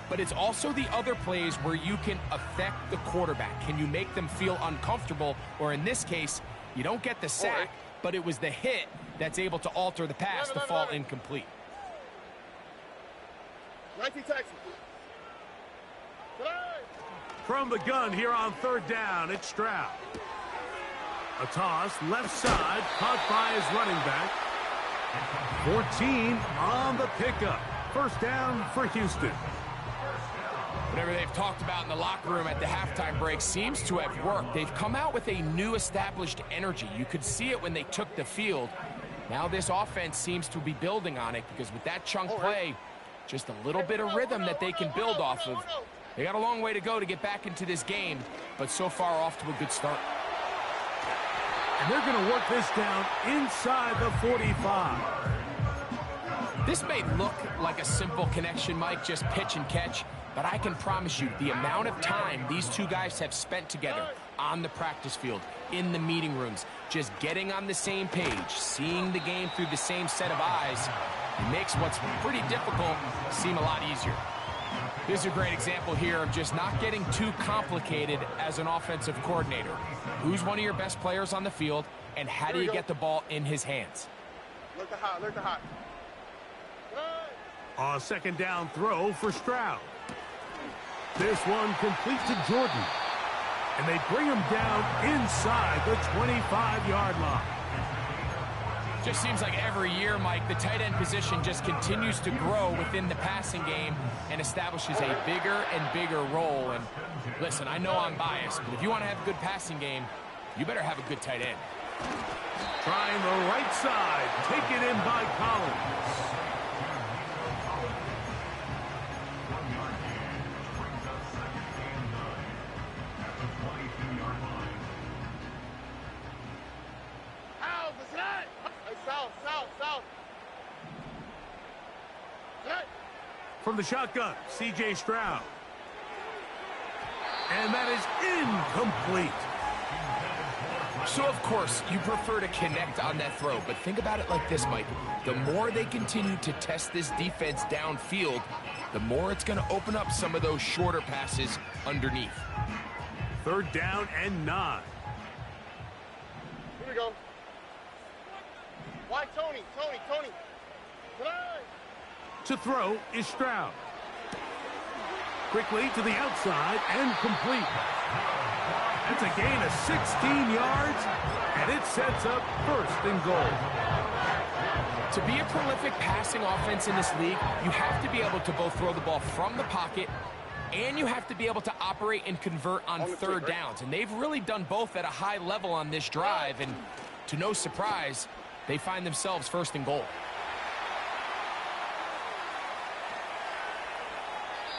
But it's also the other plays where you can affect the quarterback. Can you make them feel uncomfortable? Or in this case, you don't get the sack, but it was the hit that's able to alter the pass to fall incomplete. 19 Texans. From the gun here on 3rd down, it's Stroud. A toss, left side, caught by his running back. 14 on the pickup. 1st down for Houston. Whatever they've talked about in the locker room at the halftime break seems to have worked. They've come out with a new established energy. You could see it when they took the field. Now this offense seems to be building on it because with that chunk play, just a little bit of rhythm that they can build off of. They got a long way to go to get back into this game, but so far off to a good start. And they're going to work this down inside the 45. This may look like a simple connection, Mike, just pitch and catch, but I can promise you the amount of time these two guys have spent together on the practice field, in the meeting rooms, just getting on the same page, seeing the game through the same set of eyes, it makes what's pretty difficult seem a lot easier. This is a great example here of just not getting too complicated as an offensive coordinator. Who's one of your best players on the field, and how do you get the ball in his hands? Look the hot. A 2nd down throw for Stroud. This one complete to Jordan. And they bring him down inside the 25-yard line. Just seems like every year, Mike, the tight end position just continues to grow within the passing game and establishes a bigger and bigger role. And listen, I know I'm biased, but if you want to have a good passing game, you better have a good tight end. Trying the right side, taken in by Collins. From the shotgun, C.J. Stroud. And that is incomplete. So, of course, you prefer to connect on that throw, but think about it like this, Mike. The more they continue to test this defense downfield, the more it's going to open up some of those shorter passes underneath. 3rd down and 9. Here we go. Why Tony? To throw is Stroud. Quickly to the outside and complete. That's a gain of 16 yards, and it sets up 1st and goal. To be a prolific passing offense in this league, you have to be able to both throw the ball from the pocket and you have to be able to operate and convert on 3rd downs. And they've really done both at a high level on this drive, and to no surprise, they find themselves 1st and goal.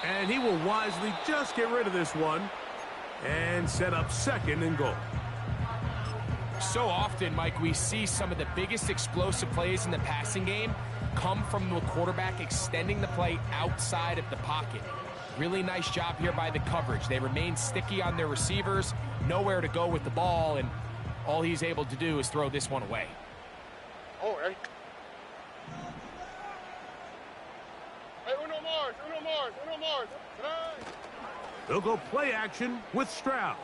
And he will wisely just get rid of this one and set up 2nd and goal. So often, Mike, we see some of the biggest explosive plays in the passing game come from the quarterback extending the play outside of the pocket. Really nice job here by the coverage. They remain sticky on their receivers, nowhere to go with the ball, and all he's able to do is throw this one away. Oh, hey. Uno Mars. They'll go play action with Stroud.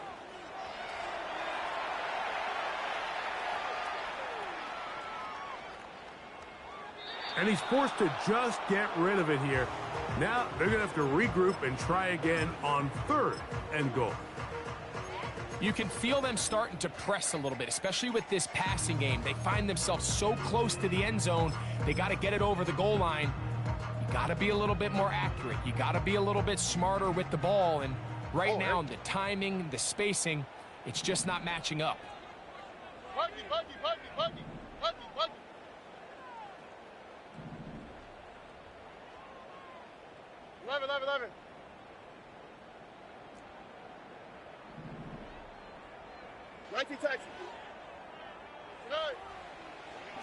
And he's forced to just get rid of it here. Now they're going to have to regroup and try again on 3rd and goal. You can feel them starting to press a little bit, especially with this passing game. They find themselves so close to the end zone, they got to get it over the goal line. You got to be a little bit more accurate. You got to be a little bit smarter with the ball. And right now, the timing, the spacing, it's just not matching up. Buggy. 11. 19 taxi.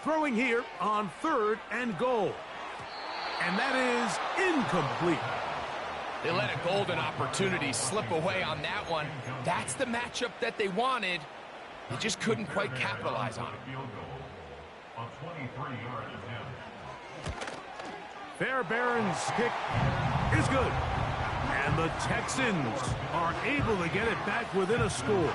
Throwing here on 3rd and goal. And that is incomplete. They let a golden opportunity slip away on that one. That's the matchup that they wanted. They just couldn't quite capitalize on it. Fairbairn's kick is good. And the Texans are able to get it back within a score.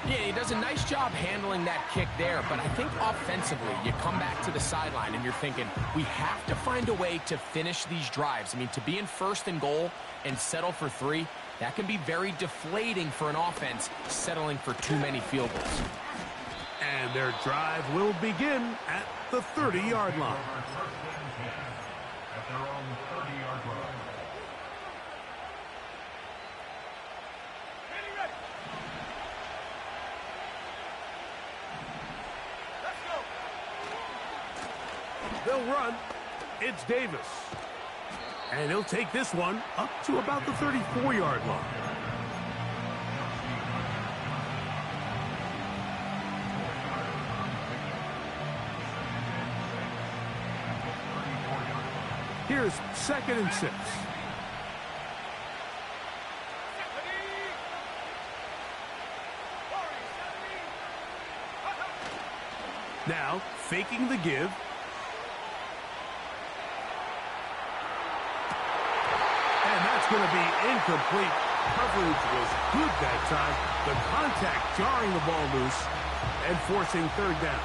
Yeah, he does a nice job handling that kick there, but I think offensively, you come back to the sideline and you're thinking, we have to find a way to finish these drives. I mean, to be in 1st and goal and settle for 3, that can be very deflating for an offense settling for too many field goals. And their drive will begin at the 30-yard line. At their own 30-yard line. They'll run. It's Davis. And he'll take this one up to about the 34-yard line. Here's 2nd and 6. Now, faking the give. And that's going to be incomplete. Coverage was good that time. The contact jarring the ball loose and forcing 3rd down.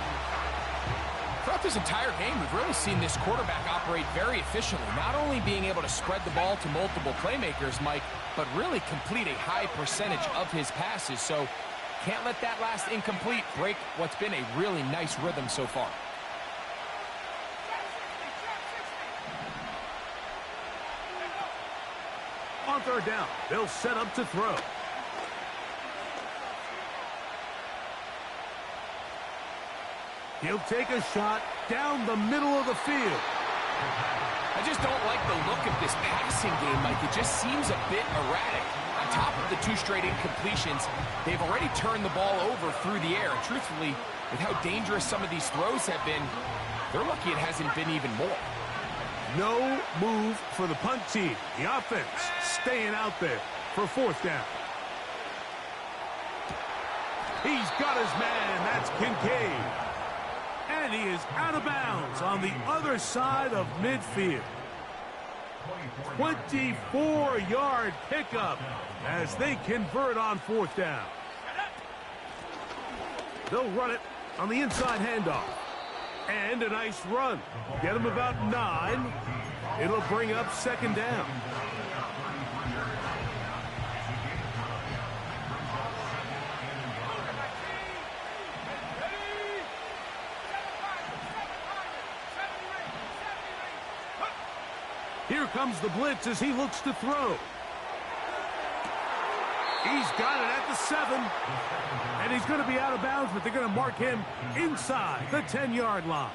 Throughout this entire game, we've really seen this quarterback operate very efficiently, not only being able to spread the ball to multiple playmakers, Mike, but really complete a high percentage of his passes. So Can't let that last incomplete break what's been a really nice rhythm so far. On third down, they'll set up to throw. He'll take a shot down the middle of the field. I just don't like the look of this passing game, Mike. It just seems a bit erratic. On top of the 2 straight incompletions, they've already turned the ball over through the air. And truthfully, with how dangerous some of these throws have been, they're lucky it hasn't been even more. No move for the punt team. The offense staying out there for fourth down. He's got his man. That's Kincaid. And he is out of bounds on the other side of midfield. 24-yard pickup as they convert on fourth down. They'll run it on the inside handoff. And a nice run. Get him about 9. It'll bring up second down. Here comes the blitz as he looks to throw. He's got it at the 7. And he's going to be out of bounds, but they're going to mark him inside the 10-yard line.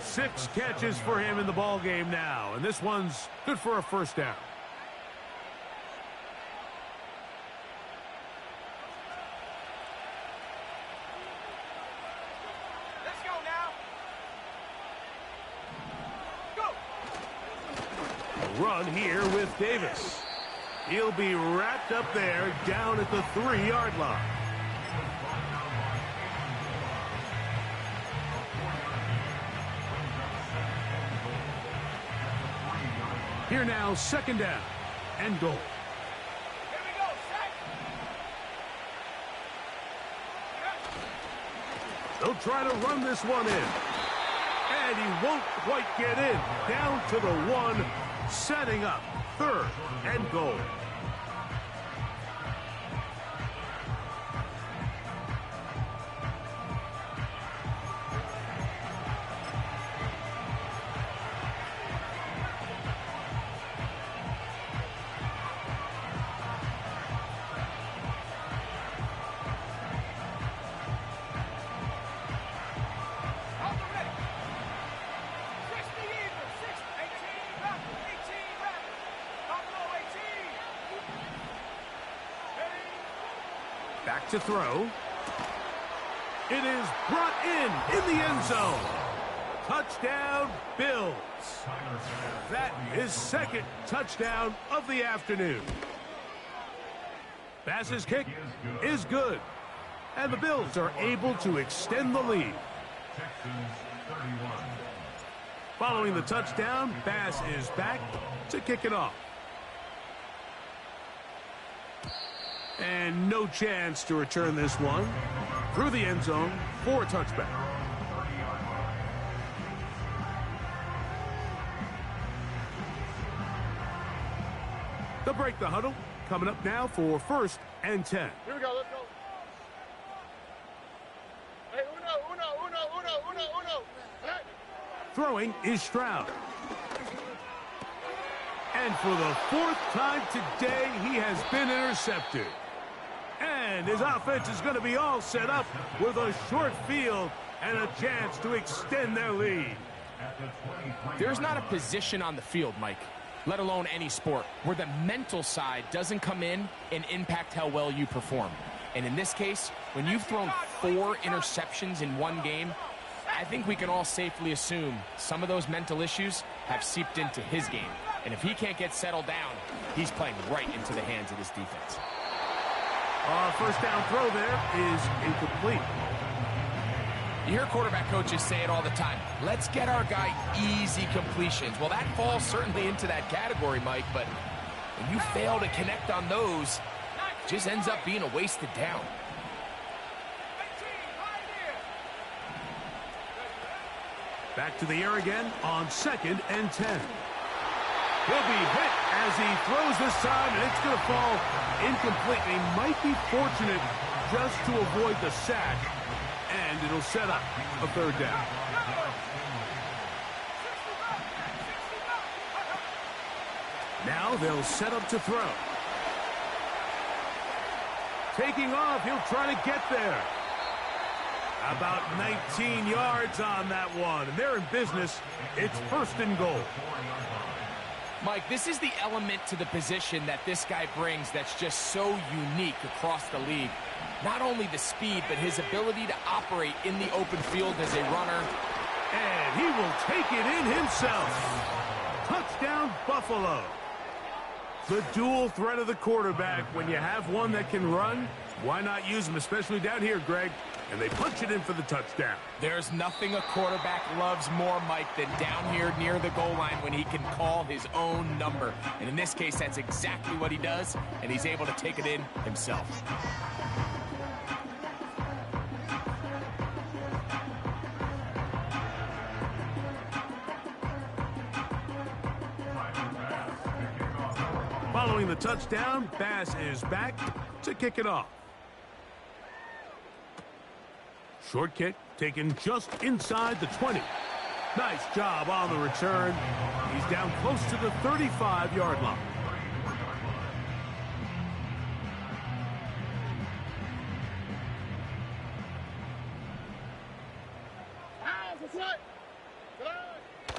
6 catches for him in the ball game now, and this one's good for a first down. Let's go now. Go. Run here with Davis. He'll be wrapped up there down at the 3-yard line. Here now, second down and goal. Here we go, set. They'll try to run this one in. And he won't quite get in. Down to the 1, setting up third and goal. Back to throw. It is brought in the end zone. Touchdown, Bills. That is second touchdown of the afternoon. Bass's kick is good. And the Bills are able to extend the lead. Following the touchdown, Bass is back to kick it off. And no chance to return this one through the end zone for a touchback. They'll break the huddle. Coming up now for first and 10. Here we go, let's go. Hey, uno. Hey. Throwing is Stroud. And for the 4th time today, he has been intercepted. And his offense is going to be all set up with a short field and a chance to extend their lead. There's not a position on the field, Mike, let alone any sport, where the mental side doesn't come in and impact how well you perform. And in this case, when you've thrown 4 interceptions in one game, I think we can all safely assume some of those mental issues have seeped into his game. And if he can't get settled down, he's playing right into the hands of this defense. First down throw there is incomplete. You hear quarterback coaches say it all the time. Let's get our guy easy completions. Well, that falls certainly into that category, Mike, but when you fail to connect on those, it just ends up being a wasted down. Back to the air again on second and 10. He'll be hit as he throws this time, and it's going to fall incomplete. He might be fortunate just to avoid the sack, and it'll set up a third down. Now they'll set up to throw. Taking off, he'll try to get there. About 19 yards on that one. And they're in business. It's first and goal. Mike, this is the element to the position that this guy brings that's just so unique across the league. Not only the speed, but his ability to operate in the open field as a runner. And he will take it in himself. Touchdown, Buffalo. The dual threat of the quarterback. When you have one that can run, why not use him, especially down here, Greg? And they punch it in for the touchdown. There's nothing a quarterback loves more, Mike, than down here near the goal line when he can call his own number. And in this case, that's exactly what he does, and he's able to take it in himself. Following the touchdown, Bass is back to kick it off. Short kick taken just inside the 20. Nice job on the return. He's down close to the 35-yard line.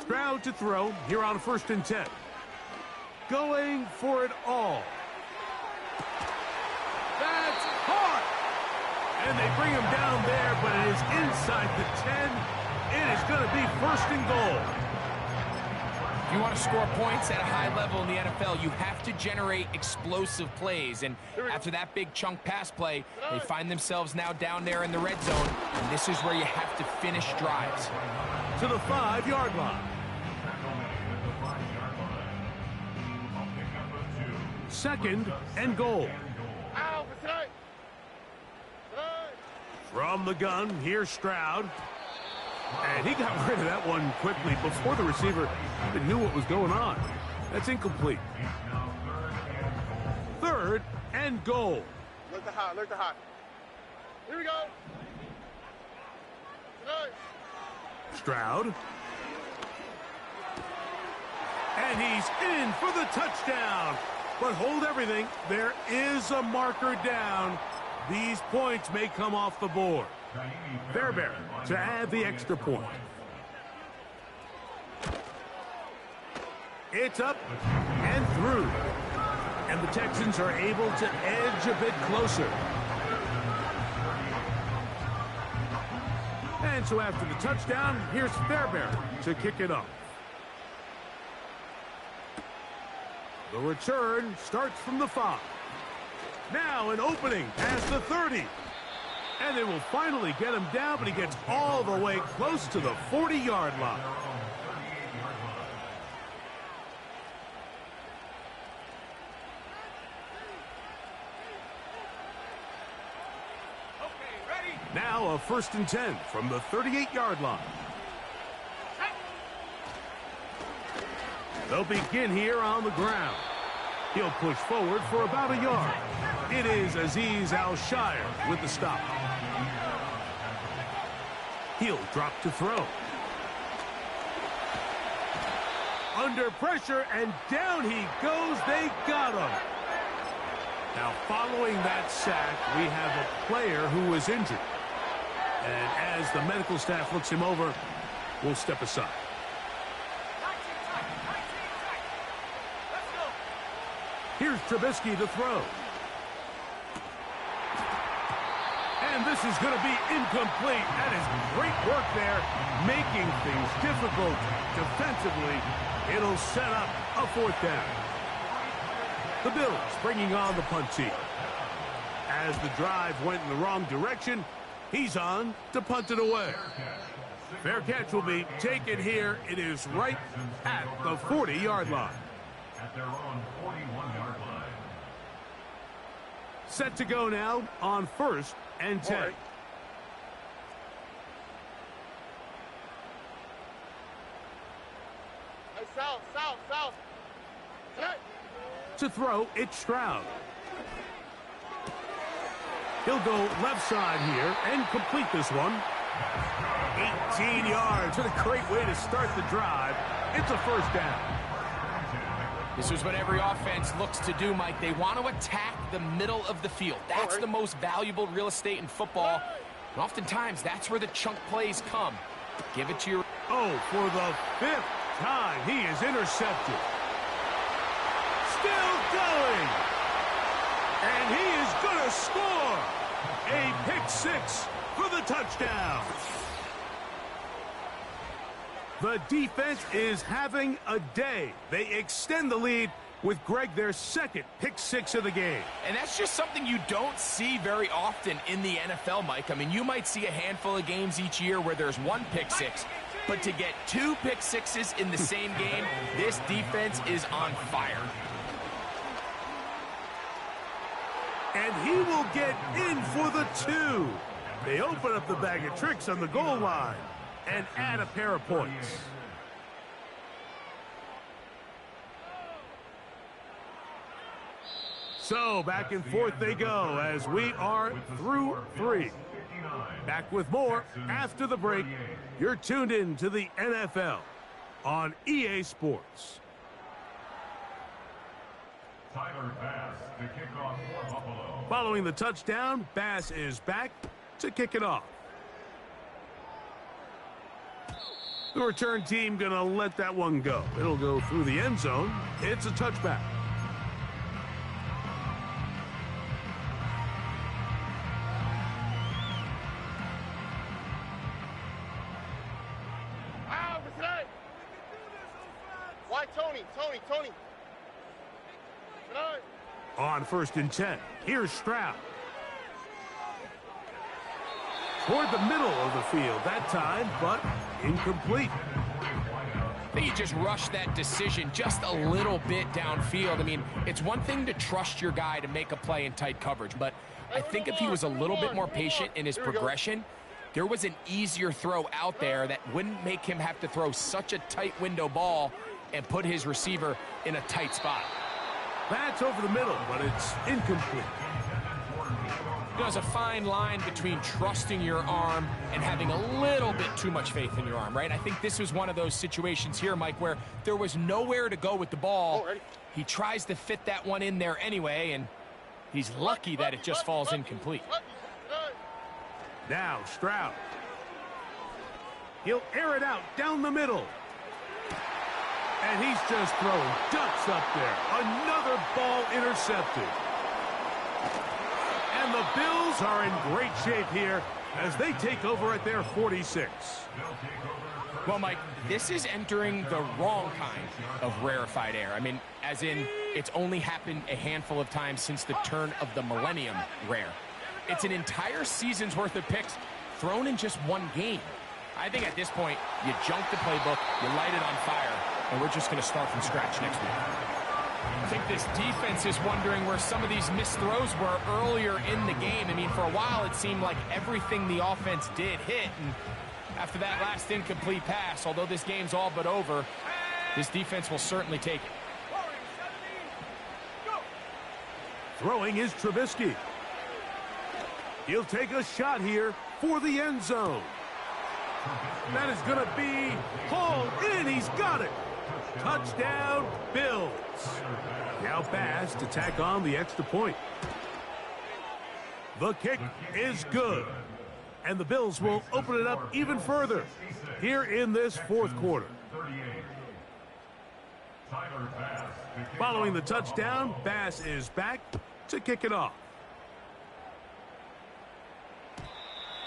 Stroud to throw here on 1st and 10. Going for it all. That's hard. And they bring him down there, but it is inside the 10. It is going to be 1st and goal. If you want to score points at a high level in the NFL, you have to generate explosive plays. And after that big chunk pass play, they find themselves now down there in the red zone. And this is where you have to finish drives. To the 5-yard line. 2nd and goal. From the gun, here's Stroud. And he got rid of that one quickly before the receiver even knew what was going on. That's incomplete. 3rd and goal. Look the hot, look the hot. Here we go. Stroud. And he's in for the touchdown. But hold everything. There is a marker down. These points may come off the board. Fairbairn to add the extra point. It's up and through. And the Texans are able to edge a bit closer. And so after the touchdown, here's Fairbairn to kick it off. The return starts from the 5. Now an opening past the 30. And they will finally get him down, but he gets all the way close to the 40-yard line. Now a 1st and 10 from the 38-yard line. They'll begin here on the ground. He'll push forward for about a yard. It is Azeez Al-Shire with the stop. He'll drop to throw. Under pressure, and down he goes. They got him. Now, following that sack, we have a player who was injured. And as the medical staff looks him over, we'll step aside. Here's Trubisky to throw. And this is going to be incomplete. That is great work there, making things difficult defensively. It'll set up a 4th down. The Bills bringing on the punt team. As the drive went in the wrong direction, he's on to punt it away. Fair catch will be taken here. It is right at the 40-yard line. At their own 41-yard line. Set to go now on 1st and 10. Right. Hey, south. To throw, it's Stroud. He'll go left side here and complete this one. 18 yards. What a great way to start the drive. It's a first down. This is what every offense looks to do, Mike. They want to attack the middle of the field. That's the most valuable real estate in football. And oftentimes, that's where the chunk plays come. Give it to your... Oh, for the 5th time, he is intercepted. Still going. And he is going to score. A pick 6 for the touchdown. The defense is having a day. They extend the lead with Greg their second pick 6 of the game. And that's just something you don't see very often in the NFL, Mike. I mean, you might see a handful of games each year where there's 1 pick 6, but to get 2 pick 6s in the same game, this defense is on fire. And he will get in for the 2. They open up the bag of tricks on the goal line and add a pair of points. So back and forth they go as we are through 3. Back with more after the break. You're tuned in to the NFL on EA Sports. Tyler Bass to kick off for Buffalo. Following the touchdown, Bass is back to kick it off. The return team going to let that one go. It'll go through the end zone. It's a touchback. Why Tony? On 1st and 10, here's Stroud. Toward the middle of the field that time, but incomplete. I think he just rushed that decision just a little bit downfield. I mean, it's one thing to trust your guy to make a play in tight coverage, but I think if he was a little bit more patient in his progression, there was an easier throw out there that wouldn't make him have to throw such a tight window ball and put his receiver in a tight spot. That's over the middle, but it's incomplete. You know, there's a fine line between trusting your arm and having a little bit too much faith in your arm, right? I think this was one of those situations here, Mike, where there was nowhere to go with the ball. He tries to fit that one in there anyway, and he's lucky that it just falls incomplete. Now Stroud. He'll air it out down the middle. And he's just throwing ducks up there. Another ball intercepted. And the Bills are in great shape here as they take over at their 46. Well, Mike, this is entering the wrong kind of rarefied air. I mean, as in, it's only happened a handful of times since the turn of the millennium rare. It's an entire season's worth of picks thrown in just one game. I think at this point, you junk the playbook, you light it on fire, and we're just going to start from scratch next week. I think this defense is wondering where some of these missed throws were earlier in the game. I mean, for a while, it seemed like everything the offense did hit. And after that last incomplete pass, although this game's all but over, this defense will certainly take it. Throwing is Trubisky. He'll take a shot here for the end zone. That is going to be hauled in. He's got it. Touchdown, Bills. Now Bass to tack on the extra point. The kick is good. And the Bills will open it up even further here in this 4th quarter. Following the touchdown, Bass is back to kick it off.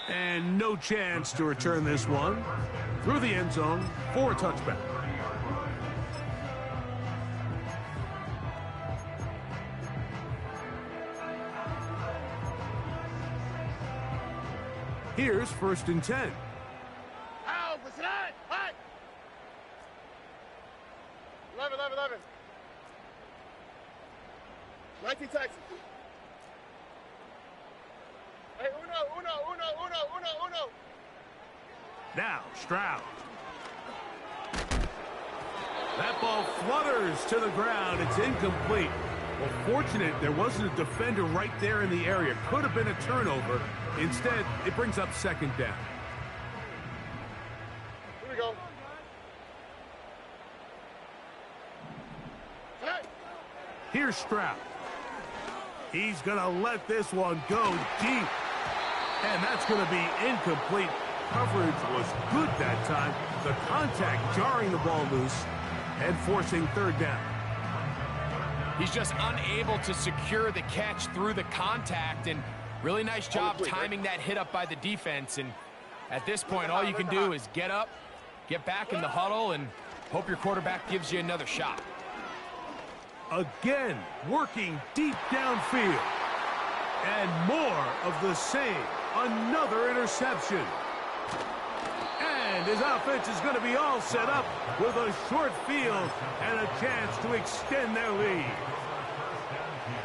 And no chance to return this one through the end zone for a touchback. Here's 1st and 10. Ow, what's that? What? 11. 19 Texas. Hey, uno. Now Stroud. That ball flutters to the ground. It's incomplete. Well, fortunate there wasn't a defender right there in the area. Could have been a turnover. Instead, it brings up second down. Here we go. Hey. Here's Stroud. He's going to let this one go deep. And that's going to be incomplete. Coverage was good that time. The contact jarring the ball loose and forcing third down. He's just unable to secure the catch through the contact, and really nice job timing that hit up by the defense. And at this point, all you can do is get up, get back in the huddle, and hope your quarterback gives you another shot. Again, working deep downfield. And more of the same. Another interception. And his offense is going to be all set up with a short field and a chance to extend their lead.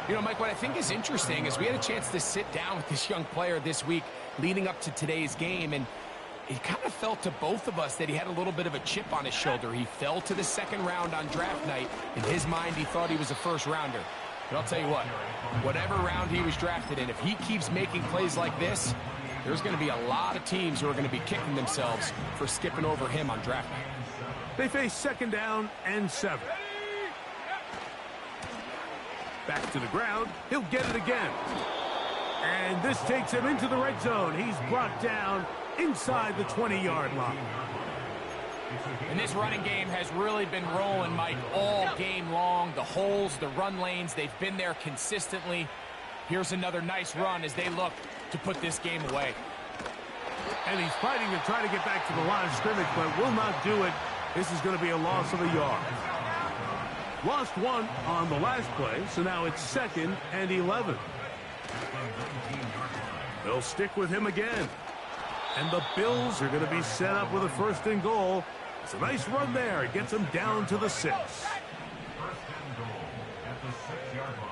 You know, Mike, what I think is interesting is we had a chance to sit down with this young player this week leading up to today's game, and it kind of felt to both of us that he had a little bit of a chip on his shoulder. He fell to the second round on draft night. In his mind, he thought he was a first rounder. But I'll tell you what, whatever round he was drafted in, if he keeps making plays like this, there's going to be a lot of teams who are going to be kicking themselves for skipping over him on draft night. They face second down and 7. Back to the ground. He'll get it again. And this takes him into the red zone. He's brought down inside the 20-yard line. And this running game has really been rolling, Mike, all game long. The holes, the run lanes, they've been there consistently. Here's another nice run as they look to put this game away. And he's fighting to try to get back to the line of scrimmage, but will not do it. This is going to be a loss of a yard. Lost one on the last play, so now it's 2nd and 11. They'll stick with him again. And the Bills are going to be set up with a 1st and goal. It's a nice run there. It gets them down to the 6. 1st and goal at the 6-yard line.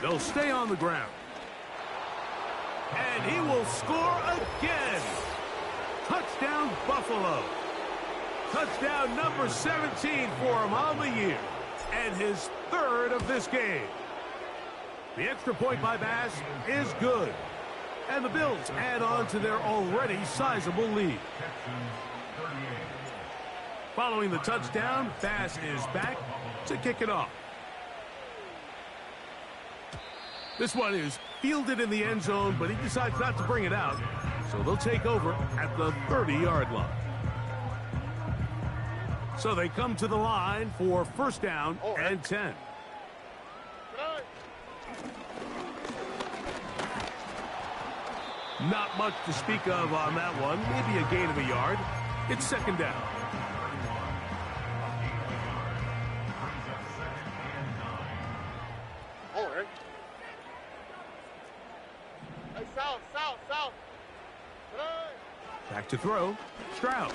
They'll stay on the ground. And he will score again. Touchdown, Buffalo. Touchdown number 17 for him on the year. And his 3rd of this game. The extra point by Bass is good. And the Bills add on to their already sizable lead. Following the touchdown, Bass is back to kick it off. This one is fielded in the end zone, but he decides not to bring it out. So they'll take over at the 30-yard line. So they come to the line for 1st down and 10. Not much to speak of on that one. Maybe a gain of a yard. It's 2nd down. All right. Hey, south. Back to throw. Stroud.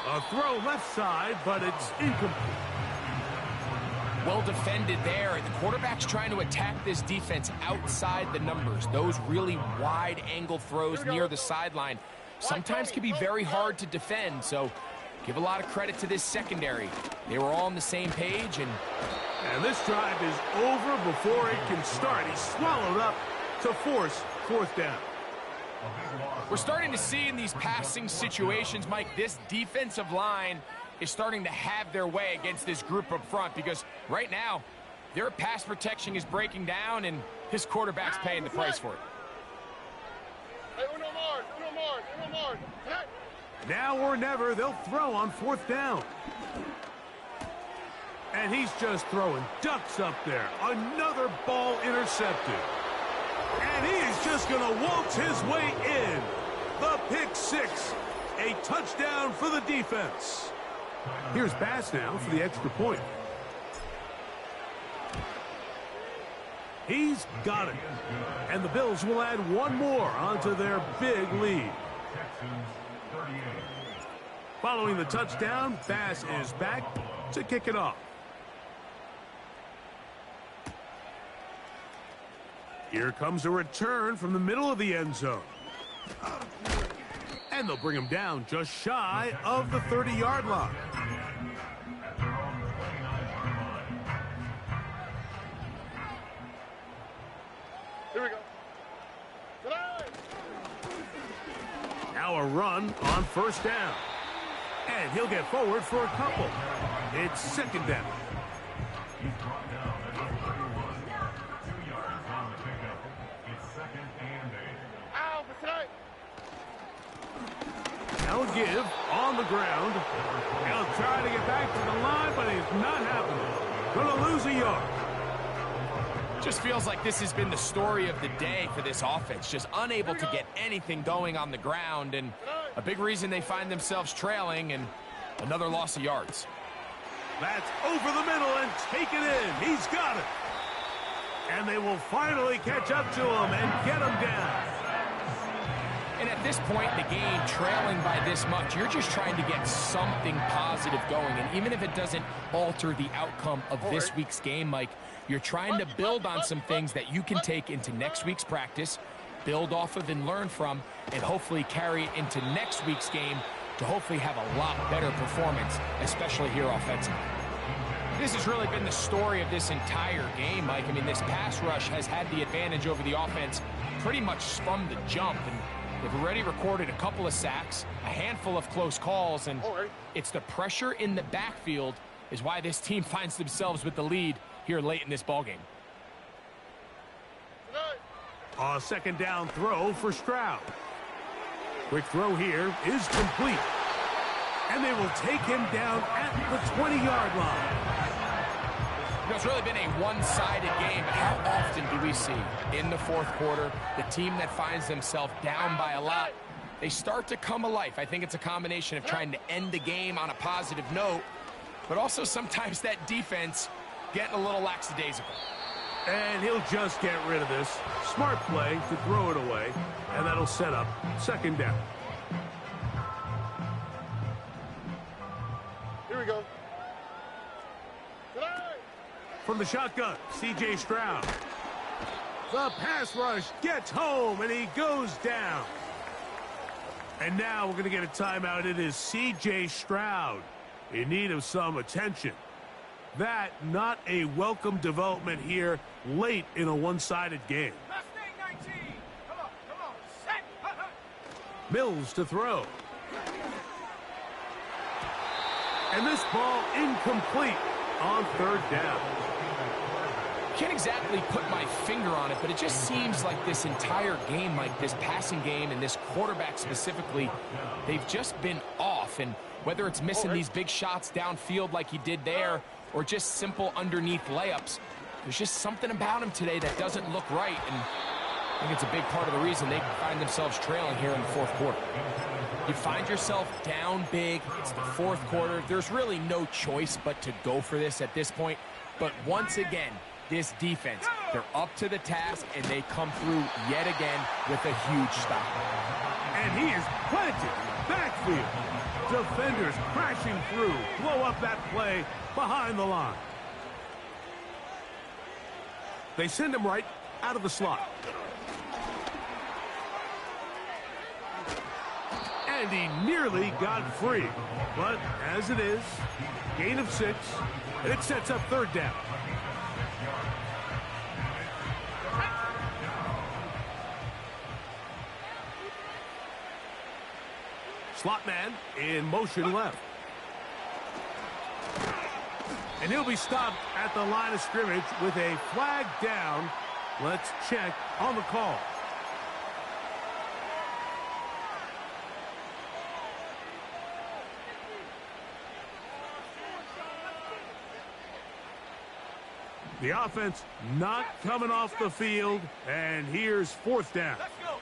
A throw left side, but it's incomplete. Well defended there. The quarterback's trying to attack this defense outside the numbers. Those really wide angle throws near the sideline sometimes can be very hard to defend. So give a lot of credit to this secondary. They were all on the same page. And this drive is over before it can start. He's swallowed up to force 4th down. We're starting to see in these passing situations, Mike, this defensive line is starting to have their way against this group up front, because right now their pass protection is breaking down and this quarterback's paying the price for it. Hey, uno more. Hey. Now or never, they'll throw on 4th down. And he's just throwing ducks up there. Another ball intercepted. And he is just going to waltz his way in. The pick 6. A touchdown for the defense. Here's Bass now for the extra point. He's got it. And the Bills will add one more onto their big lead. Following the touchdown, Bass is back to kick it off. Here comes a return from the middle of the end zone. And they'll bring him down just shy of the 30-yard line. Now a run on first down. And he'll get forward for a couple. It's second down. He's brought down at number 31. 2 yards on the pickup. It's 2nd and 8. Ow, for tonight. Now a give on the ground. He'll try to get back to the line, but it's not happening. Going to lose a yard. Just feels like this has been the story of the day for this offense. Just unable to get anything going on the ground, and a big reason they find themselves trailing, and another loss of yards. That's over the middle and taken in. He's got it. And they will finally catch up to him and get him down. And at this point in the game, trailing by this much, you're just trying to get something positive going. And even if it doesn't alter the outcome of this week's game, Mike, you're trying to build on some things that you can take into next week's practice, build off of and learn from, and hopefully carry it into next week's game to hopefully have a lot better performance, especially here offensively. This has really been the story of this entire game, Mike. I mean, this pass rush has had the advantage over the offense pretty much from the jump, and they've already recorded a couple of sacks, a handful of close calls, and it's the pressure in the backfield is why this team finds themselves with the lead here late in this ballgame. A second down throw for Stroud. Quick throw here is complete. And they will take him down at the 20-yard line. You know, it's really been a one-sided game, but how often do we see in the fourth quarter the team that finds themselves down by a lot, they start to come alive? I think it's a combination of trying to end the game on a positive note, but also sometimes that defense getting a little lackadaisical. And he'll just get rid of this. Smart play to throw it away, and that'll set up second down. Here we go. From the shotgun, C.J. Stroud. The pass rush gets home, and he goes down. And now we're going to get a timeout. It is C.J. Stroud in need of some attention. That not a welcome development here late in a one-sided game. Come on, set. Mills to throw. And this ball incomplete on third down. Can't exactly put my finger on it, but it just seems like this entire game, like this passing game and this quarterback specifically, they've just been off. And whether it's missing these big shots downfield like he did there or just simple underneath layups, there's just something about him today that doesn't look right. And I think it's a big part of the reason they find themselves trailing here in the fourth quarter. You find yourself down big. It's the fourth quarter. There's really no choice but to go for this at this point. But once again, this defense, they're up to the task, and they come through yet again with a huge stop. And he is planted backfield. Defenders crashing through, blow up that play behind the line. They send him right out of the slot. And he nearly got free. But as it is, gain of 6, and it sets up third down. Slot man in motion left. And he'll be stopped at the line of scrimmage with a flag down. Let's check on the call. The offense not coming off the field, and here's fourth down. Let's go.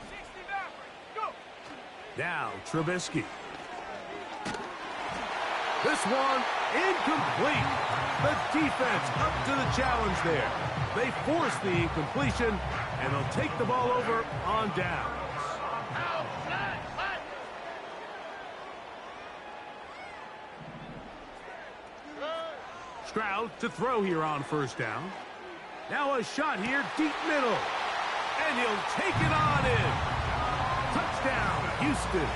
60 Maverick, go. Now Trubisky. This one incomplete. The defense up to the challenge there. They force the incompletion, and they'll take the ball over on downs. Stroud to throw here on first down. Now a shot here, deep middle. And he'll take it on in. Touchdown, Houston.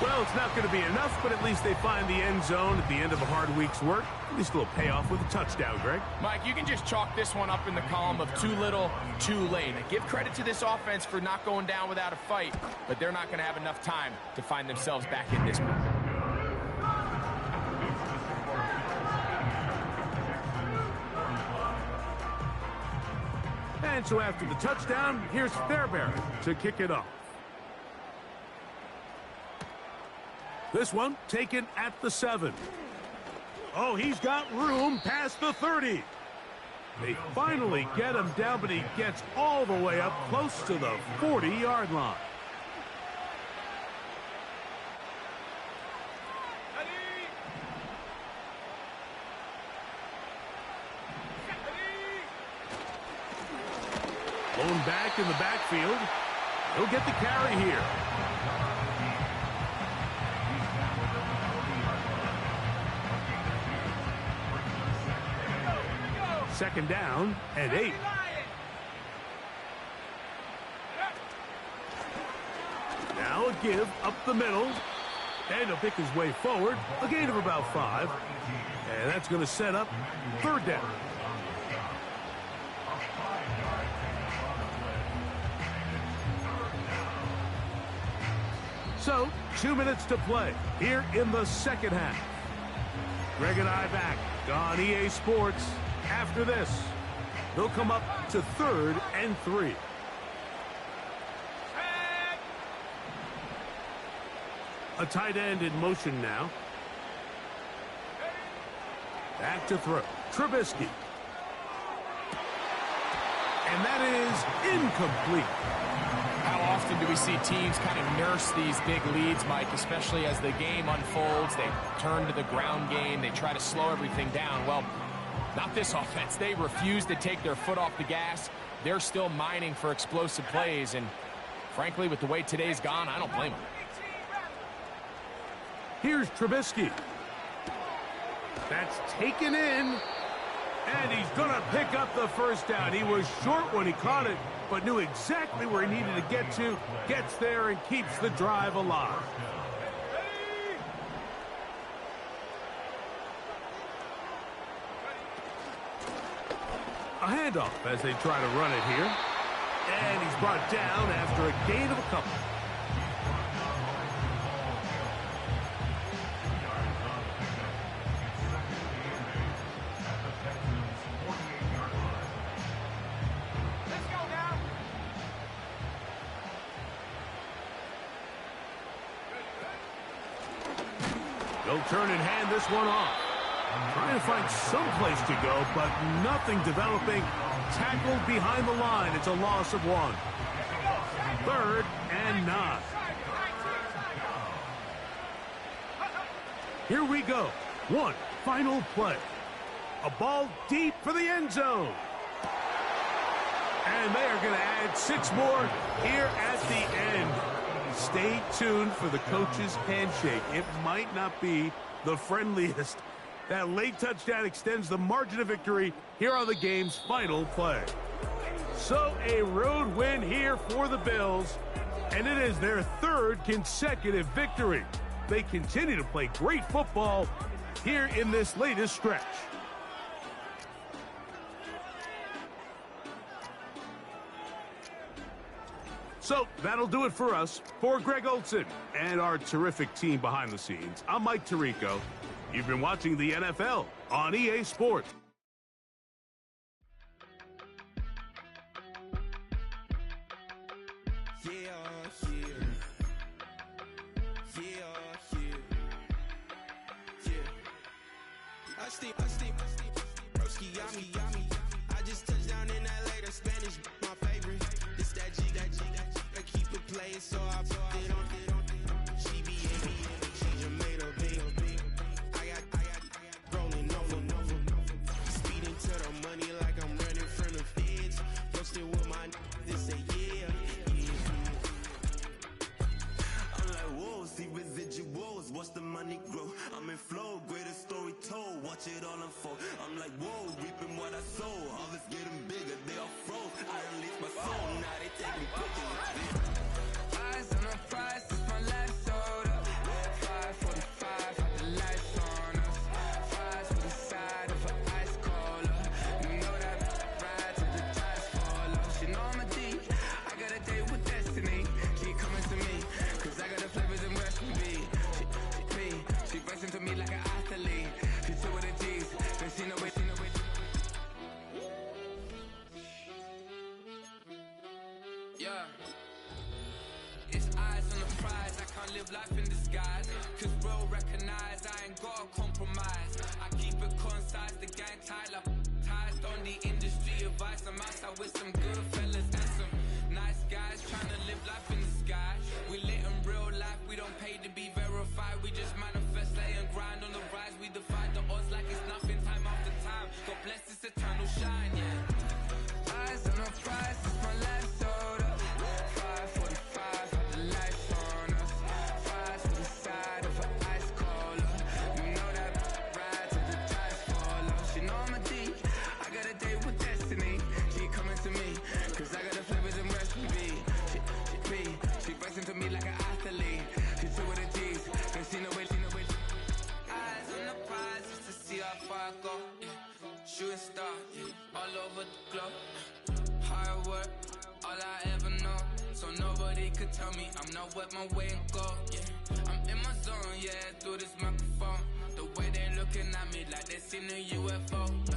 Well, it's not going to be enough, but at least they find the end zone at the end of a hard week's work. At least a little payoff with a touchdown, Greg. Mike, you can just chalk this one up in the column of too little, too late. Give credit to this offense for not going down without a fight, but they're not going to have enough time to find themselves back in this one. And so after the touchdown, here's Fairbairn to kick it off. This one taken at the 7. Oh, he's got room past the 30. They finally get him down, but he gets all the way up close to the 40-yard line. Blown back in the backfield. He'll get the carry here. Second down and 8. Now a give up the middle. And he'll pick his way forward. A gain of about 5. And that's going to set up third down. So, 2 minutes to play here in the second half. Greg and I back on EA Sports. After this, they'll come up to 3rd and 3. A tight end in motion now. Back to throw. Trubisky. And that is incomplete. How often do we see teams kind of nurse these big leads, Mike, especially as the game unfolds? They turn to the ground game. They try to slow everything down. Well, not this offense. They refuse to take their foot off the gas. They're still mining for explosive plays. And frankly, with the way today's gone, I don't blame them. Here's Trubisky. That's taken in. And he's going to pick up the first down. He was short when he caught it, but knew exactly where he needed to get to. Gets there and keeps the drive alive. A handoff as they try to run it here. And he's brought down after a gain of a couple. They'll turn and hand this one off. Trying to find some place to go, but nothing developing. Tackled behind the line. It's a loss of 1. 3rd and 9. Here we go. One final play. A ball deep for the end zone. And they are going to add 6 more here at the end. Stay tuned for the coach's handshake. It might not be the friendliest. That late touchdown extends the margin of victory here on the game's final play. So a road win here for the Bills, and it is their 3rd consecutive victory. They continue to play great football here in this latest stretch. So that'll do it for us. For Greg Olson and our terrific team behind the scenes, I'm Mike Tirico. You've been watching the NFL on EA Sports. I just touched down in LA, the Spanish, my favorite. This that G, I keep it playing, so I put it on. She be she Jamaica big. I got rolling over. Speeding to the money like I'm running from the feds. Posted with my this say yeah. I'm like, whoa, see residuals, watch the money grow. I'm in flow, greatest story told, watch it all unfold. I'm like, whoa, reaping what I sow. Harvest getting bigger, they all froze. I release my soul, now they taking pictures. Eyes on the prize, it's my last soda. live life in disguise. Cause bro, recognize I ain't gotta compromise. I keep it concise, the gang tight like ties. On the industry advice, I'm outside with some good fellas and some nice guys trying to live life in the sky. We lit in real life, we don't pay to be verified. We just manifest, lay and grind on the rise. We defy the odds like it's nothing, time after time. God bless this eternal shine, yeah. Eyes on the prize, it's my life sold up. 5:45, had the lights on us. Fries to the side of an ice cola. You know that ride till the ties fall off. She know I'm a D, I got a date with destiny. She coming to me, cause I got the flavors and recipe. She racing to me like an athlete. She two with the G's, and she know it. Eyes on the prize just to see how far I go. Yeah. Shooting star, yeah. All over the globe. Hard work, all I ever know. So nobody could tell me I'm not what my way and go. Yeah. I'm in my zone, yeah, through this microphone. The way they looking at me like they seen a UFO. Yeah.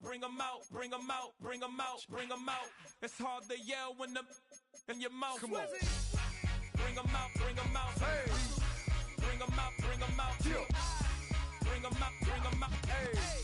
bring 'em out, bring 'em out, bring 'em out, bring 'em out. It's hard to yell when the in your mouth. Come on. Bring 'em out, bring 'em out. Hey. Bring 'em out, bring 'em out. Chill. Bring 'em out, bring 'em out. Hey.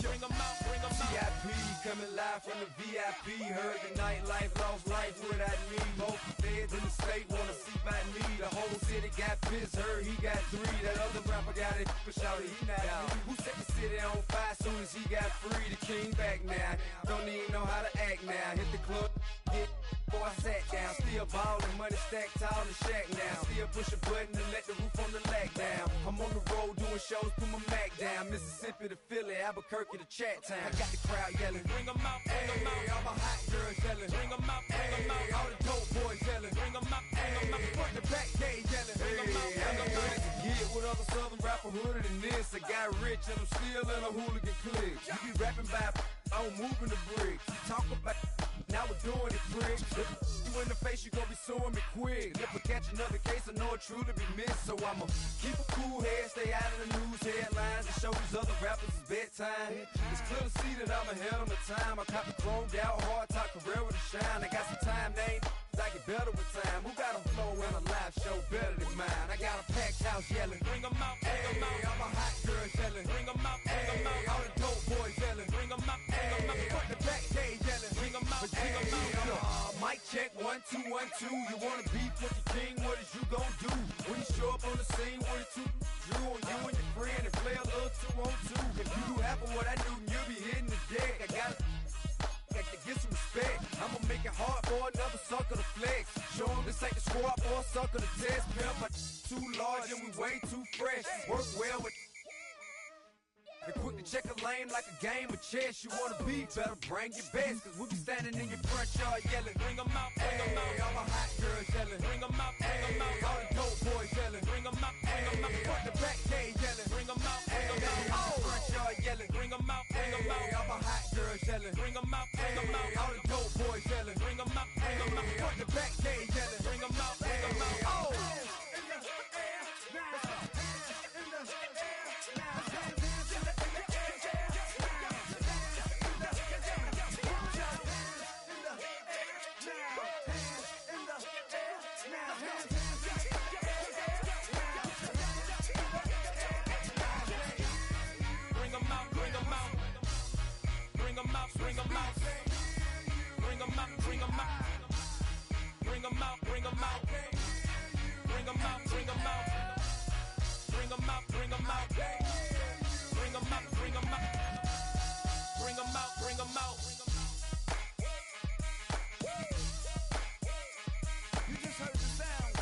Bring 'em out, bring 'em out. VIP coming live from the VIP. Heard the nightlife, lost life without me. Both feds in the state wanna see by me. The whole city got pissed, heard he got 3. That other rapper got it, but shouted he not me. Who set the city on fire soon as he got free? The king back now, don't even know how to act now. Hit the club, get before I sat down. Still ballin', money stacked tall in the shack now. Still push a button and let the roof on the lag down. I'm on the road doing shows, put my Mac down. Mississippi to Philly, Albuquerque to Chat Town. I got the crowd yelling, Bring 'em out, bring 'em out. hey, all my hot girls yelling, Bring 'em out, bring 'em hey, out. all the dope boys yelling, Bring 'em out, bring 'em out. hey, front the back gate yelling, Bring 'em out, bring 'em out. hey, to get with other southern rapper hooded than this. I got rich and I'm still in a hooligan clique. You be rapping by, I'm moving the bricks. You talk about, now we're doing it, pricks. If you in the face, you gon' be suing me quick. And if I catch another case, I know it truly be missed. So I'ma keep a cool head, stay out of the news headlines, and show these other rappers it's bedtime. It's clear to see that I'm ahead of my time. I caught the chromed out, hard top career with a shine. I got some time, they ain't I get better with time. Who got a flow and a live show better than mine? I got a packed house yelling, Bring 'em out, bring 'em hey, out. all my hot girls yelling, Bring 'em out, bring 'em hey, out. all the dope boys yelling, Bring 'em out, bring 'em hey, out. front the back gate yelling, Bring 'em out, bring 'em out. mic check, 1 2 1 2. You wanna beef with the king? What is you gon' do when you show up on the scene with a 2 Drew on you and your friend and play a little 2-on-2? If you do half of what I do, then you'll be hitting the deck. I got to get some respect. I'ma make it hard for another sucker to flex. Show 'em this ain't the squad or a sucker to test. Pimp, my too large and we way too fresh. Work well with. And quick to check a lane like a game of chess. You wanna be better, bring your best. Cause we'll be standing in your front yard yelling. Bring 'em out, bring 'em Hey, out. all my hot girls yelling. Bring 'em out, bring 'em Hey, out. all the dope boys yelling. Bring 'em out, bring 'em Hey, out. front the back gate yelling. Bring 'em out, bring 'em Hey, out. front yard yelling. Bring 'em out, bring 'em Hey, out. all my hot girls yelling. Bring 'em out, bring 'em Hey, out. all the dope boys yelling. Bring 'em out, bring 'em Hey, out. front the back gate yelling. Bring 'em out, bring 'em out. Oh. Bring 'em out, bring 'em out. Bring 'em out, bring 'em out. Bring 'em out, bring 'em out. Bring 'em out, bring 'em out. Bring 'em out, bring 'em out. Bring 'em out, bring 'em out. Bring 'em out, bring 'em out. Bring 'em out, bring 'em out. You just heard the sound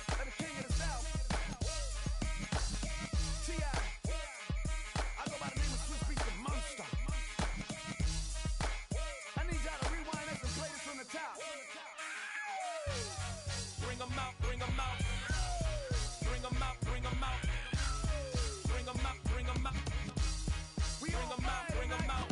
of the king of the South. T.I. I go by the name of Swiss Beats the Monster. I need y'all to rewind this and play this from the top. Bring 'em out, bring 'em out. Bring 'em out, bring 'em out. Bring 'em out, bring 'em out. We Bring 'em out, bring 'em out.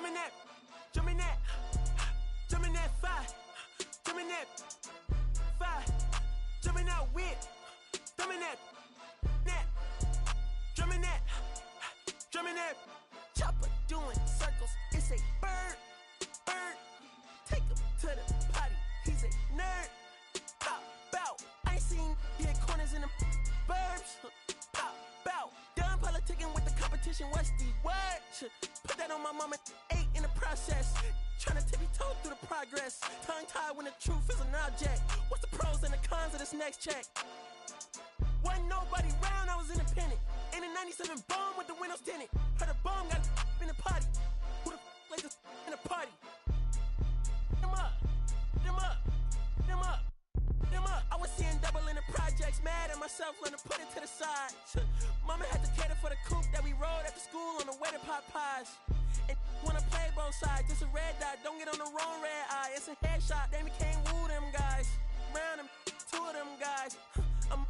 jumping that, jumping that, jumping that fire, jumping that fire, jumping out with, jumping that, drumming that, drumming that. Chopper doing circles. It's a bird, bird. Take him to the potty. He's a nerd. Pop out. I ain't seen hit corners in the burbs. Pop out. Done politicking with the competition. What's the word? Put that on my mama. 8 in the process. Trying to tippy-toe through the progress. Tongue-tied when the truth is an object. What's the pros and the cons of this next check? Wasn't nobody round, I was independent. In a 97 bomb with the windows tinted. Heard a bomb got in the party. Who the like this in the party? Them up, them up, them up, them up. I was seeing double in the projects, mad at myself, learned to put it to the side. Mama had to cater for the coupe that we rode after school on the way to pot pies. And wanna play both sides, just a red dot, don't get on the wrong red eye. It's a headshot, they became woo them guys. Round them, 2 of them guys. I'm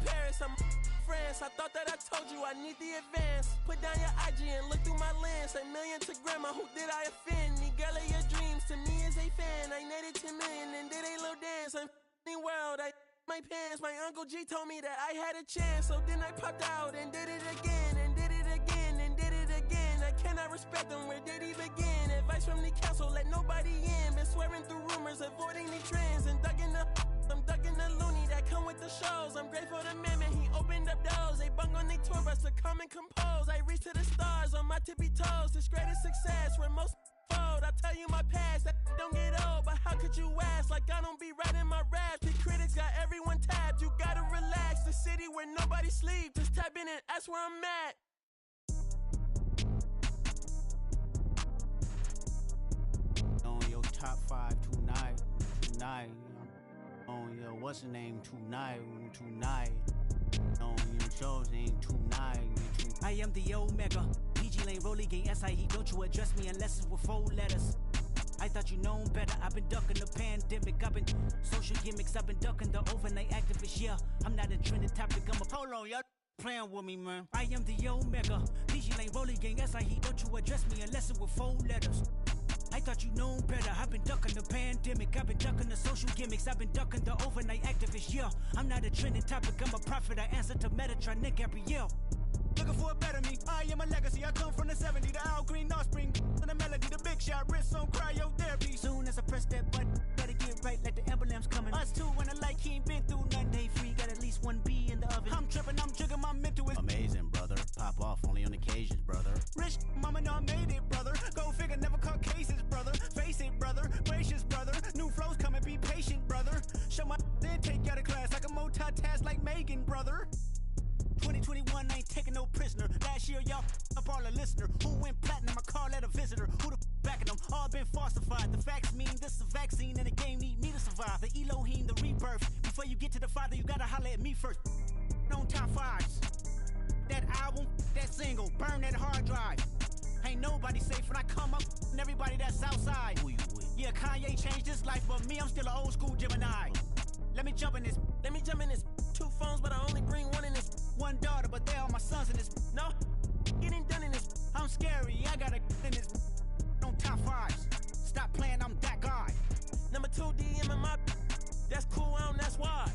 Paris, I'm France. I thought that I told you I need the advance. Put down your IG and look through my lens. A million to grandma, who did I offend? The girl of your dreams to me is a fan. I netted 10 million and did a little dance. I'm f***ing world, I my pants. My Uncle G told me that I had a chance. So then I popped out and did it again. And did it again and did it again. I cannot respect them, where did he begin? Advice from the council, let nobody in. Been swearing through rumors, avoiding the trends. And ducking the I'm ducking the loony that come with the shows. I'm grateful to man, he opened up doors. They bung on they tour bus to come and compose. I reach to the stars on my tippy toes. This greatest success where most fold. I tell you my past, that don't get old. But how could you ask? Like I don't be writing my raps. The critics got everyone tapped. You gotta relax. The city where nobody sleeps. Just tap in and that's where I'm at. On your top 5 tonight. On your what's the name tonight. On your shows ain't tonight. I am the Omega. PG Lane, Rolly Gang, SIE. Don't you address me unless it's with 4 letters. I thought you known better. I've been ducking the pandemic. I've been social gimmicks. I've been ducking the overnight activists. Yeah, I'm not a trending topic. I'm a hold on, y'all playing with me, man. I am the Omega. PG Lane, Rolly Gang, SIE. Don't you address me unless it's with 4 letters. I thought you known better. I've been ducking the pandemic. I've been ducking the social gimmicks. I've been ducking the overnight activists. Yeah, I'm not a trending topic. I'm a prophet. I answer to Metatron, Nick Gabrielle. Looking for a better me. I am a legacy. I come from the 70s. The Al Green offspring. And the melody, the big shot. Wrist on cryotherapy. Soon as I press that button, better get right like the emblem's coming. Us too, when I like he ain't been through nothing. Day free, got at least 1 B in the oven. I'm tripping, I'm jigging, my mental is amazing, brother. Pop off only on occasions, brother. Rich, mama know I made it, brother. Go figure, never caught cases, brother. Face it, brother. Gracious, brother. New flows coming, be patient, brother. Show my then take you out of class. I can multitask like Megan, brother. 2021 ain't taking no prisoner. Last year, y'all up all a listener. Who went platinum? I call that a visitor. Who the backing them? All been falsified. The facts mean this is a vaccine and the game need me to survive. The Elohim, the rebirth. Before you get to the Father, you gotta holler at me first. On top 5s. That album, that single, burn that hard drive. Ain't nobody safe when I come up and everybody that's outside. Who you with? Yeah, Kanye changed his life, but me, I'm still an old school Gemini. Let me jump in this. 2 phones, but I only bring 1 in this. 1 daughter, but they all my sons in this. No, getting done in this. I'm scary, I got a in this. On top 5s. Stop playing, I'm that guy. Number 2 DM in my. That's cool, that's why.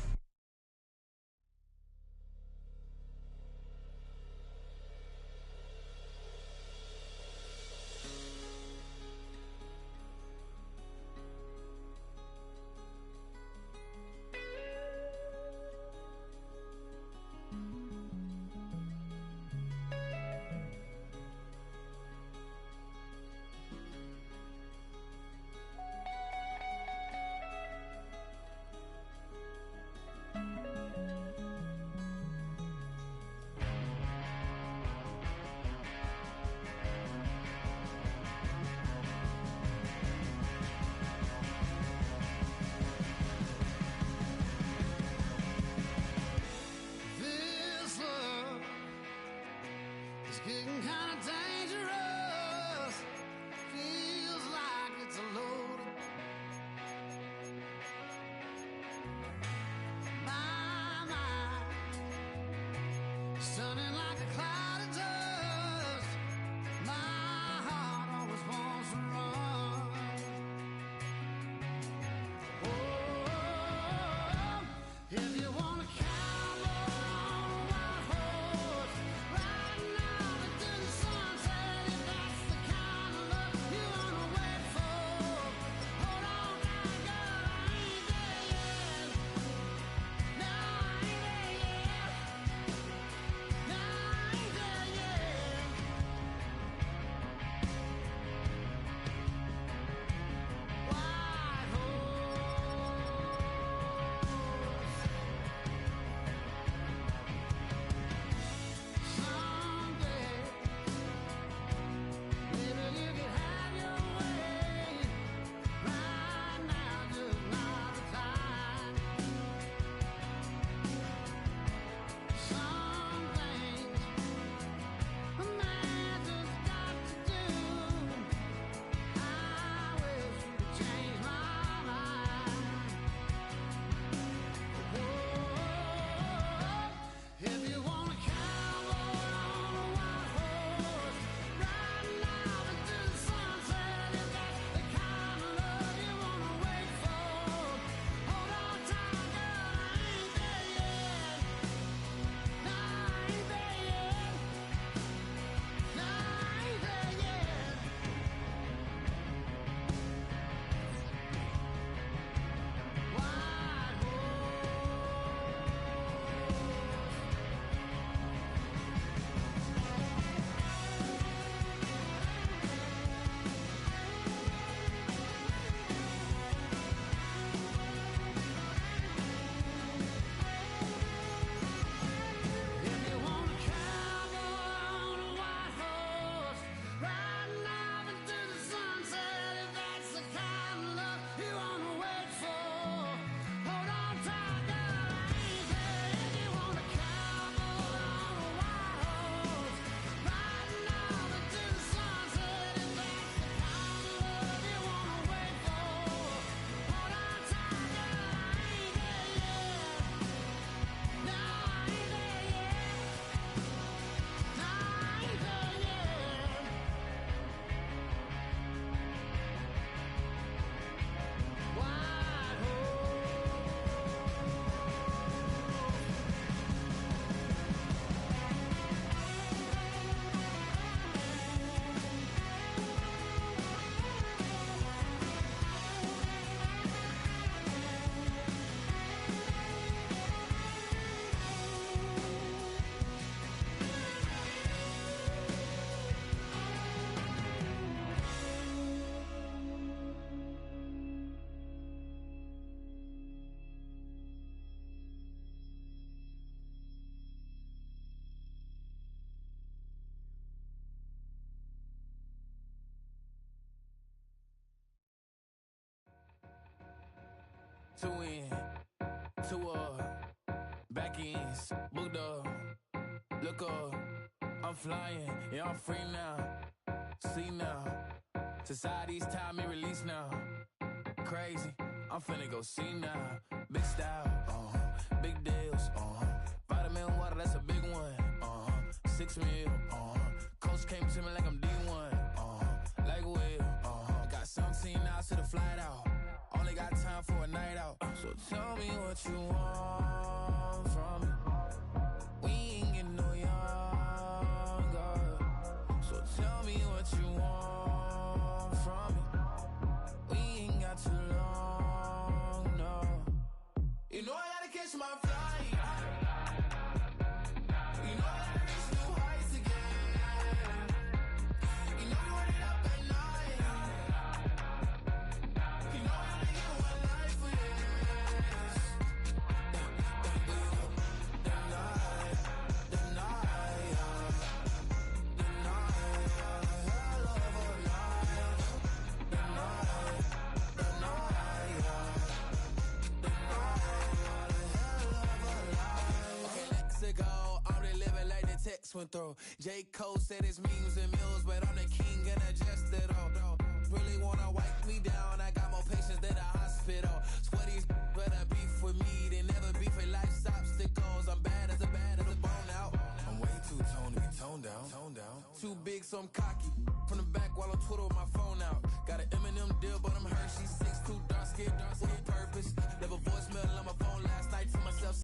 two in, two back ends, booked up, look up, I'm flying, yeah, I'm free now, see now, society's time me release now, crazy, I'm finna go see now, big style, big deals, vitamin water, that's a big one, 6 mil, coach came to me like I'm D1, like Will, got 17 hours to the flight out, only got time for a night out, so tell me what you want from me, we ain't getting no younger, so tell me what you want from me, we ain't got too long, no, you know I gotta catch my flight, you know I gotta reach new heights again, you know you run it up at night, you know I only get one life for this, the night, hell of a night, the night, okay, let's go, I'm the living like the text went through, J. Cole said it's memes and mills, but I'm the king and adjusted all, really wanna wipe me down, I got more patience than a hospital, sweaty better beef with me, they never beef with life's obstacles, I'm bad as a bone out, I'm way too toned to be toned down, too big so I'm cocky, from the back while I'm Twitter with my phone out, got an Eminem deal but I'm Hershey, 6'2", dark skin with a purpose, never